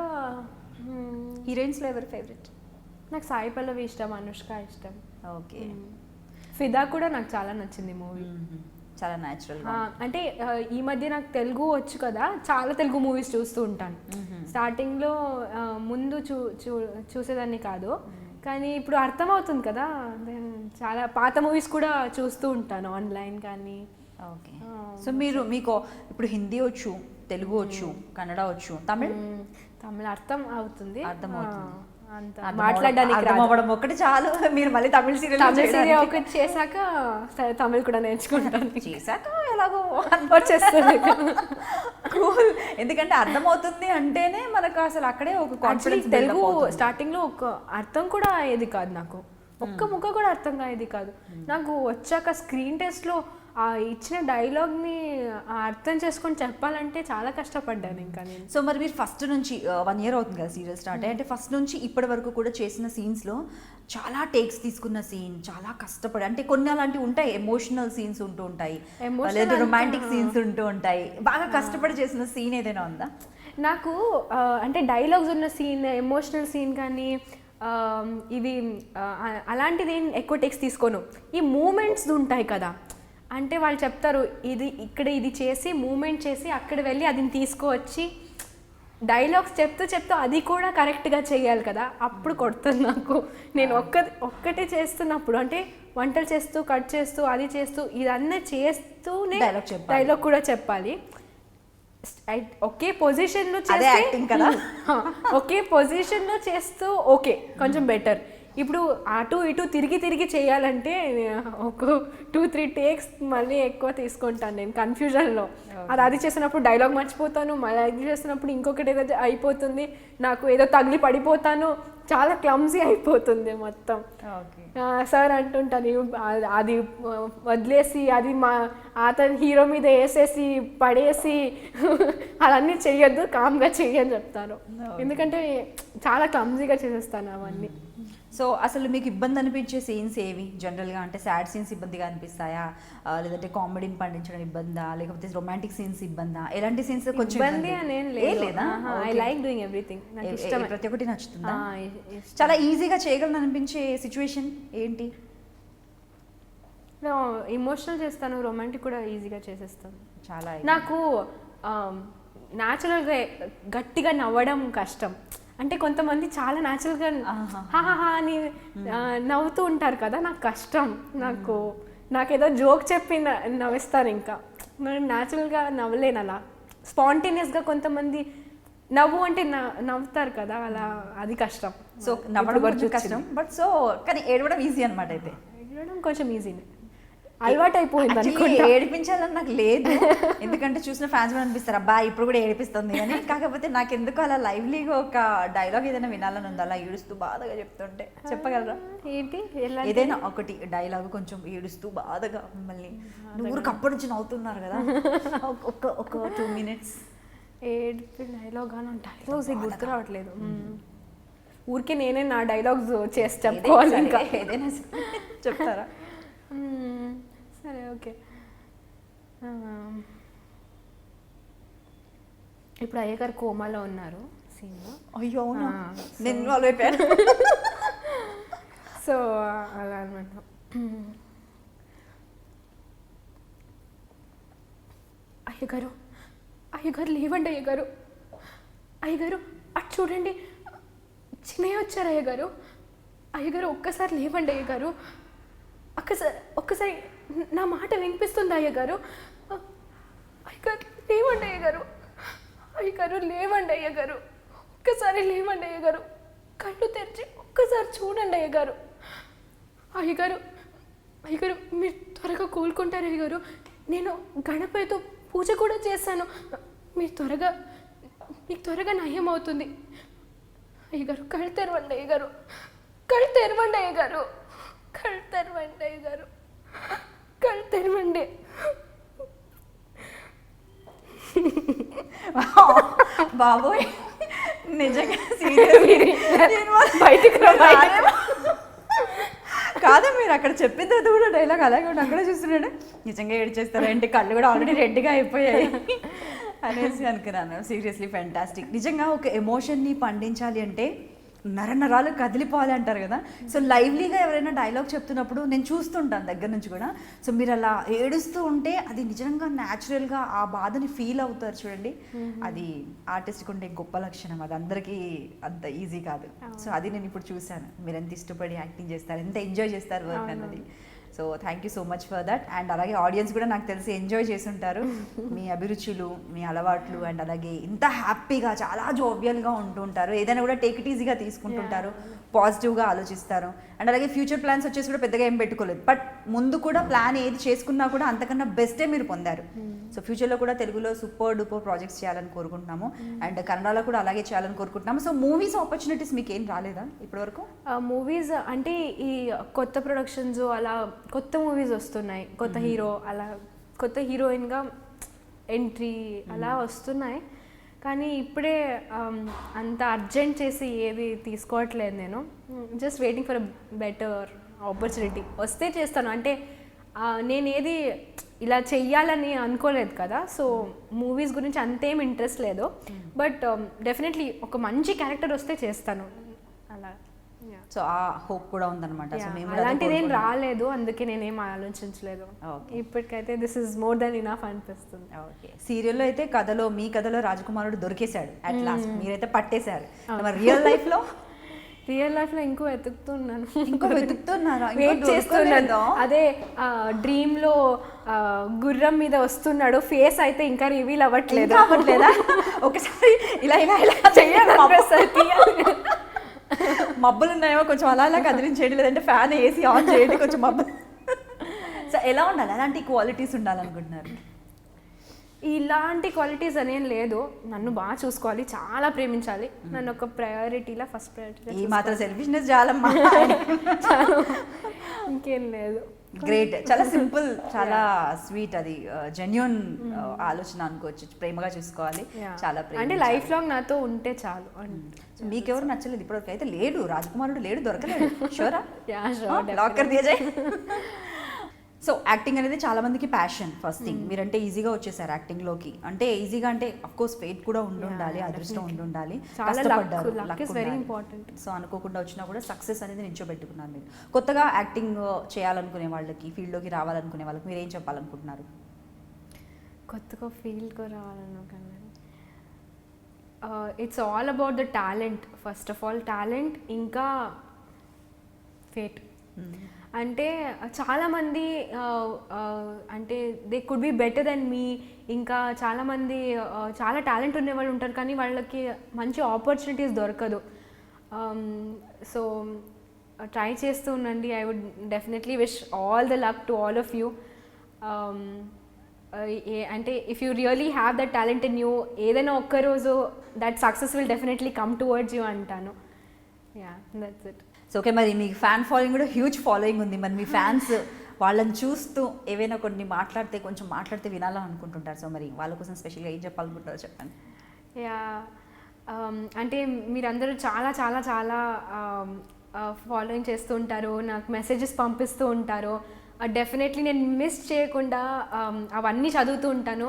హీరోయిన్స్లో ఎవరు ఫేవరెట్? నాకు సాయి పల్లవి ఇష్టం, అనుష్క ఇష్టం. ఓకే, ఫిదా కూడా నాకు చాలా నచ్చింది మూవీ, చాలా న్యాచురల్. అంటే ఈ మధ్య నాకు తెలుగు వచ్చు కదా, చాలా తెలుగు మూవీస్ చూస్తూ ఉంటాను. స్టార్టింగ్లో ముందు చూసేదాన్ని కాదు, కానీ ఇప్పుడు అర్థమవుతుంది కదా, చాలా పాత మూవీస్ కూడా చూస్తూ ఉంటాను ఆన్లైన్ కానీ. ఓకే, సో మీకు ఇప్పుడు హిందీ వచ్చు, తెలుగు వచ్చు, కన్నడ వచ్చు, తమిళ అర్థమవుతుంది. మాట్లాడడానికి అవ్వడం ఒకటి చాలు. మీరు మళ్ళీ తమిళ సీరియల్ ఒకటి చేశాక తమిళ్ కూడా నేర్చుకుంటాను, చేశాక ఎలాగో వచ్చేస్తుంది. ఎందుకంటే అర్థమవుతుంది అంటేనే మనకు అసలు అక్కడే ఒక కాన్ఫిడెన్స్. తెలుగు స్టార్టింగ్ లో ఒక అర్థం కూడా అయ్యేది కాదు నాకు, ఒక్క ముక్క కూడా అర్థం కాయేది కాదు నాకు. వచ్చాక స్క్రీన్ టెస్ట్ లో ఆ ఇచ్చిన డైలాగ్ని అర్థం చేసుకొని చెప్పాలంటే చాలా కష్టపడ్డాను ఇంకా నేను. సో మరి మీరు ఫస్ట్ నుంచి 1 year అవుతుంది కదా సీరియల్ స్టార్ట్ అంటే ఫస్ట్ నుంచి ఇప్పటి వరకు కూడా చేసిన సీన్స్లో చాలా టేక్స్ తీసుకున్న సీన్, చాలా కష్టపడి, అంటే కొన్ని అలాంటివి ఉంటాయి, ఎమోషనల్ సీన్స్ ఉంటూ ఉంటాయి, లేదా రొమాంటిక్ సీన్స్ ఉంటూ ఉంటాయి, బాగా కష్టపడి చేసిన సీన్ ఏదైనా ఉందా? నాకు అంటే డైలాగ్స్ ఉన్న సీన్, ఎమోషనల్ సీన్ కానీ ఇది అలాంటిది ఎక్కువ టేక్స్ తీసుకోను. ఈ మూమెంట్స్ ఉంటాయి కదా, అంటే వాళ్ళు చెప్తారు ఇది ఇక్కడ ఇది చేసి మూమెంట్ చేసి అక్కడ వెళ్ళి అది తీసుకువచ్చి డైలాగ్స్ చెప్తూ అది కూడా కరెక్ట్గా చేయాలి కదా, అప్పుడు కొడుతుంది నాకు. నేను ఒక్కటే చేస్తున్నప్పుడు, అంటే వంటలు చేస్తూ కట్ చేస్తూ అది చేస్తూ ఇదన్నీ చేస్తూనే డైలాగ్ కూడా చెప్పాలి. ఒకే పొజిషన్లో చేస్తూ ఓకే కొంచెం బెటర్. ఇప్పుడు అటు ఇటు తిరిగి చేయాలంటే ఒక 2-3 టేక్స్ మళ్ళీ ఎక్కువ తీసుకుంటాను నేను కన్ఫ్యూజన్లో. అది చేసినప్పుడు డైలాగ్ మర్చిపోతాను, మళ్ళీ అది చేస్తున్నప్పుడు ఇంకొకటి ఏదో అయిపోతుంది, నాకు ఏదో తగిలి పడిపోతాను, చాలా క్లమ్జీ అయిపోతుంది మొత్తం. సార్ అంటుంటాను అది వదిలేసి అది అతని హీరో మీద వేసేసి పడేసి అవన్నీ చెయ్యొద్దు, కామ్గా చెయ్యని చెప్తాను, ఎందుకంటే చాలా క్లమ్జీగా చేసేస్తాను అవన్నీ. సో అసలు మీకు ఇబ్బంది అనిపించే సీన్స్ ఏవి జనరల్గా? అంటే సాడ్ సీన్స్ ఇబ్బందిగా అనిపిస్తాయా, లేదంటే కామెడీని పండించడం ఇబ్బందా, లేకపోతే రొమాంటిక్ సీన్స్ ఇబ్బందా? ఎలాంటి సీన్స్ కొంచెం ఇబ్బంది లేదా? ఐ లైక్ డూయింగ్ ఎవ్రీథింగ్, నాకు ఇష్టం, ప్రతి ఒక్కటి నచ్చుతుందా? చాలా ఈజీగా చేయగలను అనిపించే సిచ్యువేషన్ ఏంటి? ఇమోషనల్ చేస్తాను, రొమాంటిక్ కూడా ఈజీగా చేసేస్తాను. చాలా నాకు న్యాచురల్గా గట్టిగా నవ్వడం కష్టం, అంటే కొంతమంది చాలా న్యాచురల్గా హాహా అని నవ్వుతూ ఉంటారు కదా, నాకు కష్టం. నాకేదో జోక్ చెప్పి నవ్విస్తారు, ఇంకా నేను న్యాచురల్గా నవ్వలేను అలా. స్పాంటేనియస్గా కొంతమంది నవ్వు అంటే నవ్వుతారు కదా, అలా అది కష్టం. సో నవ్వడం కొంచెం కష్టం, బట్ సో కానీ ఏడవడం ఈజీ అనమాట. అయితే ఏడవడం కొంచెం ఈజీనే, అలవాటు అయిపోయింది అనుకుంటా. ఏడిపించాలని నాకు లేదు, ఎందుకంటే చూసిన ఫ్యాన్స్ కూడా అనిపిస్తారు అబ్బా ఇప్పుడు కూడా ఏడిపిస్తుంది అని. కాకపోతే నాకు ఎందుకు అలా లైవ్లీగా ఒక డైలాగ్ ఏదైనా వినాలని ఉంది, అలా ఏడుస్తూ బాధగా చెప్తుంటే. చెప్పగలరా ఏంటి? ఏదైనా ఒకటి డైలాగ్ కొంచెం ఏడుస్తూ బాధగా మిమ్మల్ని ఊరికి అప్పటి నుంచి నవ్వుతున్నారు కదా, ఒక 2 minutes ఏడిపి డైలాగ్ అని డైలాగ్స్ గుర్తు రావట్లేదు. ఊరికే నేనే నా డైలాగ్స్ చేసి చెప్పుకోవాలి. ఇంకా ఏదైనా చెప్తారా? సరే ఓకే. ఇప్పుడు అయ్యగారు కోమాలో ఉన్నారు సీన్లో. అయ్యో నేను ఇన్వాల్వ్ అయిపోయాను. సో అలా అనమాట. అయ్యగారు లేవండి అయ్యగారు, అయ్యగారు అటు చూడండి చిన్నయ్య వచ్చారు అయ్యగారు, అయ్యగారు ఒక్కసారి లేవండి అయ్యగారు, ఒక్కసారి నా మాట వినిపిస్తుంది అయ్యగారు, అయ్యగారు లేవండి అయ్యగారు, అయ్యగారు లేవండి అయ్యగారు, ఒక్కసారి లేవండి అయ్యగారు, కళ్ళు తెరిచి ఒక్కసారి చూడండి అయ్యగారు, అయ్యగారు మీరు త్వరగా కోలుకుంటారు అయ్యగారు, నేను గణపతితో పూజ కూడా చేశాను, మీకు త్వరగా నయం అవుతుంది అయ్యగారు, కళ్ళు తెరవండి అయ్యగారు, కళ్ళు తెరవండి అయ్యగారు, కళ్ళు తెరవండి అయ్యగారు, కళ్ళు తెరవండి. బాబోయ్ నిజంగా బయటకు కాదా, మీరు అక్కడ చెప్పిన తర్వాత కూడా డైలాగ్ అలాగే ఉండి అక్కడే చూస్తున్నాడు, నిజంగా ఏడ్చేస్తారు ఏంటి, కళ్ళు కూడా ఆల్రెడీ రెడ్గా అయిపోయాయి అనేసి అనుకున్నాను. Seriously fantastic. నిజంగా ఒక ఎమోషన్ని పండించాలి అంటే నరనరాలు కదిలిపోవాలి అంటారు కదా. సో లైవ్లీగా ఎవరైనా డైలాగ్ చెప్తున్నప్పుడు నేను చూస్తుంటాను దగ్గర నుంచి కూడా. సో మీరు అలా ఏడుస్తూ ఉంటే అది నిజంగా న్యాచురల్గా ఆ బాధని ఫీల్ అవుతారు చూడండి, అది ఆర్టిస్ట్కి ఉండే గొప్ప లక్షణం. అది అందరికీ అంత ఈజీ కాదు. సో అది నేను ఇప్పుడు చూశాను, మీరు ఎంత ఇష్టపడి యాక్టింగ్ చేస్తారు, ఎంత ఎంజాయ్ చేస్తారు వర్క్ అన్నది. So thank you so much for that. And అలాగే ఆడియన్స్ కూడా నాకు తెలిసి ఎంజాయ్ చేసి ఉంటారు మీ అభిరుచులు, మీ అలవాట్లు. అండ్ అలాగే ఇంత హ్యాపీగా చాలా జోవియల్గా ఉంటుంటారు, ఏదైనా కూడా టేక్ ఇట్ ఈజీగా తీసుకుంటుంటారు, పాజిటివ్గా ఆలోచిస్తారు. అండ్ అలాగే ఫ్యూచర్ ప్లాన్స్ వచ్చేసి కూడా పెద్దగా ఏం పెట్టుకోలేదు, బట్ ముందు కూడా ప్లాన్ ఏది చేసుకున్నా కూడా అంతకన్నా బెస్టే మీరు పొందారు. సో ఫ్యూచర్లో కూడా తెలుగులో సూపర్ డూపర్ ప్రాజెక్ట్స్ చేయాలని కోరుకుంటున్నాము, అండ్ కన్నడలో కూడా అలాగే చేయాలని కోరుకుంటున్నాము. సో మూవీస్ ఆపర్చునిటీస్ మీకు ఏం రాలేదా ఇప్పటివరకు? మూవీస్ అంటే ఈ కొత్త ప్రొడక్షన్స్ అలా కొత్త మూవీస్ వస్తున్నాయి, కొత్త హీరో అలా కొత్త హీరోయిన్గా ఎంట్రీ అలా వస్తున్నాయి, కానీ ఇప్పుడే అంత అర్జెంట్ చేసి ఏవి తీసుకోవట్లేదు. నేను just waiting for a better opportunity. వస్తే చేస్తాను, అంటే నేను ఏది ఇలా చెయ్యాలని అనుకోలేదు కదా. సో మూవీస్ గురించి అంతేం ఇంట్రెస్ట్ లేదు, బట్ డెఫినెట్లీ ఒక మంచి క్యారెక్టర్ వస్తే చేస్తాను అలా. సో ఆ హోప్ కూడా ఉందన్నమాట. సో మేము అలాంటిది ఏం రాలేదు, అందుకే నేనేం ఆలోచించలేదు. ఇప్పటికైతే this is more than enough అనిపిస్తుంది. ఓకే. సీరియల్లో అయితే మీ కథలో రాజకుమారుడు దొరికేశాడు అట్ లాస్ట్, మీరైతే పట్టేశారు. మరి రియల్ లైఫ్లో ఇంకో వెతుకుతున్నాను, వెయిట్ చేస్తున్నాను. అదే డ్రీమ్లో గుర్రం మీద వస్తున్నాడు, ఫేస్ అయితే ఇంకా రివీల్ అవ్వట్లేదు. ఒకసారి ఇలా ఇలా ఇలా చెయ్యాలి, మబ్బులు ఉన్నాయేమో కొంచెం అలా అలా కదిలించేయండి, లేదంటే ఫ్యాన్ ఏసీ ఆన్ చేయండి కొంచెం మబ్బులు. సో ఎలా ఉండాలి, ఎలాంటి క్వాలిటీస్ ఉండాలనుకుంటున్నారు? ఇలాంటి క్వాలిటీస్ అనేం లేదు, నన్ను బాగా చూసుకోవాలి, చాలా ప్రేమించాలి, నన్ను ఒక ప్రయారిటీలా ఫస్ట్ ప్రయారిటీ. ఈ మాత్రం సెల్ఫిష్నెస్ చాలమ్మా, ఇంకేం లేదు. గ్రేట్, చాలా సింపుల్, చాలా స్వీట్, అది జెన్యూన్ ఆలోచన అనుకోవచ్చు. ప్రేమగా చూసుకోవాలి, చాలా ప్రేమ, అంటే లైఫ్ లాంగ్ నాతో ఉంటే చాలు. మీకెవరు నచ్చలేదు ఇప్పటివరకు? అయితే లేడు, రాజకుమారుడు లేడు, దొరకలేదు. షూరా? షూర్, లాకర్ దియజాయ్. సో యాక్టింగ్ అనేది చాలా మందికి ప్యాషన్. ఫస్ట్ థింగ్, మీరంటే ఈజీగా వచ్చేసారు యాక్టింగ్లోకి. అంటే ఈజీగా అంటే అఫ్ కోర్స్ ఫేట్ కూడా ఉండాలి, అదృష్టం ఉండాలి, కష్టపడ్డారు, సో అనుకోకుండా వచ్చినా కూడా సక్సెస్ అనేది నిల్చోబెట్టుకున్నారు మీరు. కొత్తగా యాక్టింగ్ చేయాలనుకునే వాళ్ళకి, ఫీల్డ్లోకి రావాలనుకునే వాళ్ళకి మీరు ఏం చెప్పాలనుకుంటున్నారు? కొత్తగా ఫీల్డ్కి రావాలనుకున్నాను it's all about the talent. First of all talent, ఇంకా ఫేట్. అంటే చాలామంది అంటే they could be better than me. ఇంకా చాలామంది చాలా టాలెంట్ ఉండే వాళ్ళు ఉంటారు, కానీ వాళ్ళకి మంచి ఆపర్చునిటీస్ దొరకదు. సో ట్రై చేస్తూ ఉండండి. I would definitely wish all the luck to all of you. అంటే if you really have that talent in you, ఏదైనా ఒక్కరోజు that success will definitely come towards you అంటాను. Yeah, that's it. So okay, మరి మీ fan following కూడా huge following ఉంది. మరి మీ fans వాళ్ళని చూస్తూ ఏవైనా కొన్ని మాట్లాడితే వినాలని అనుకుంటుంటారు. సో మరి వాళ్ళ కోసం స్పెషల్గా ఏం చెప్పాలనుకుంటారో చెప్పండి. యా, అంటే మీరందరూ చాలా చాలా చాలా ఫాలోయింగ్ చేస్తూ ఉంటారు, నాకు మెసేజెస్ పంపిస్తూ ఉంటారు. డెఫినెట్లీ నేను మిస్ చేయకుండా అవన్నీ చదువుతూ ఉంటాను.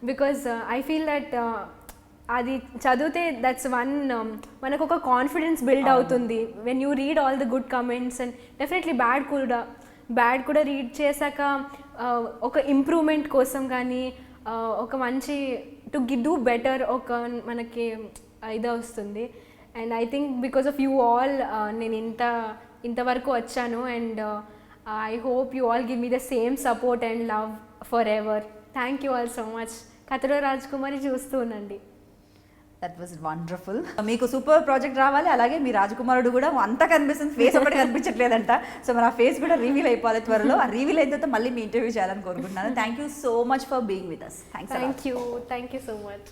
బికాజ్ ఐ ఫీల్ దట్ అది చదివితే దట్స్ వన్, మనకు ఒక కాన్ఫిడెన్స్ బిల్డ్ అవుతుంది when you read all the good comments. And definitely bad కూడా రీడ్ చేశాక ఒక ఇంప్రూవ్మెంట్ కోసం కానీ ఒక మంచి టు డూ బెటర్ ఒక మనకి ఇది వస్తుంది. And I think because of you all నేను ఇంతవరకు వచ్చాను. And I hope you all give me the same support and love for ever. Thank you all so much. కథలో రాజకుమారి చూస్తూ ఉండండి. That was wonderful. మీకు సూపర్ ప్రాజెక్ట్ రావాలి, అలాగే మీ రాజకుమారుడు కూడా అంతా కనిపిస్తుంది, ఫేస్ ఒకటి కనిపించట్లేదంట. సో మరి ఆ ఫేస్ కూడా రివీల్ అయిపోవాలి త్వరలో. ఆ రివీల్ అయిన తర్వాత మళ్ళీ మీ ఇంటర్వ్యూ చేయాలని కోరుకుంటున్నాను. Thank you so much for being with us. Thank you so much.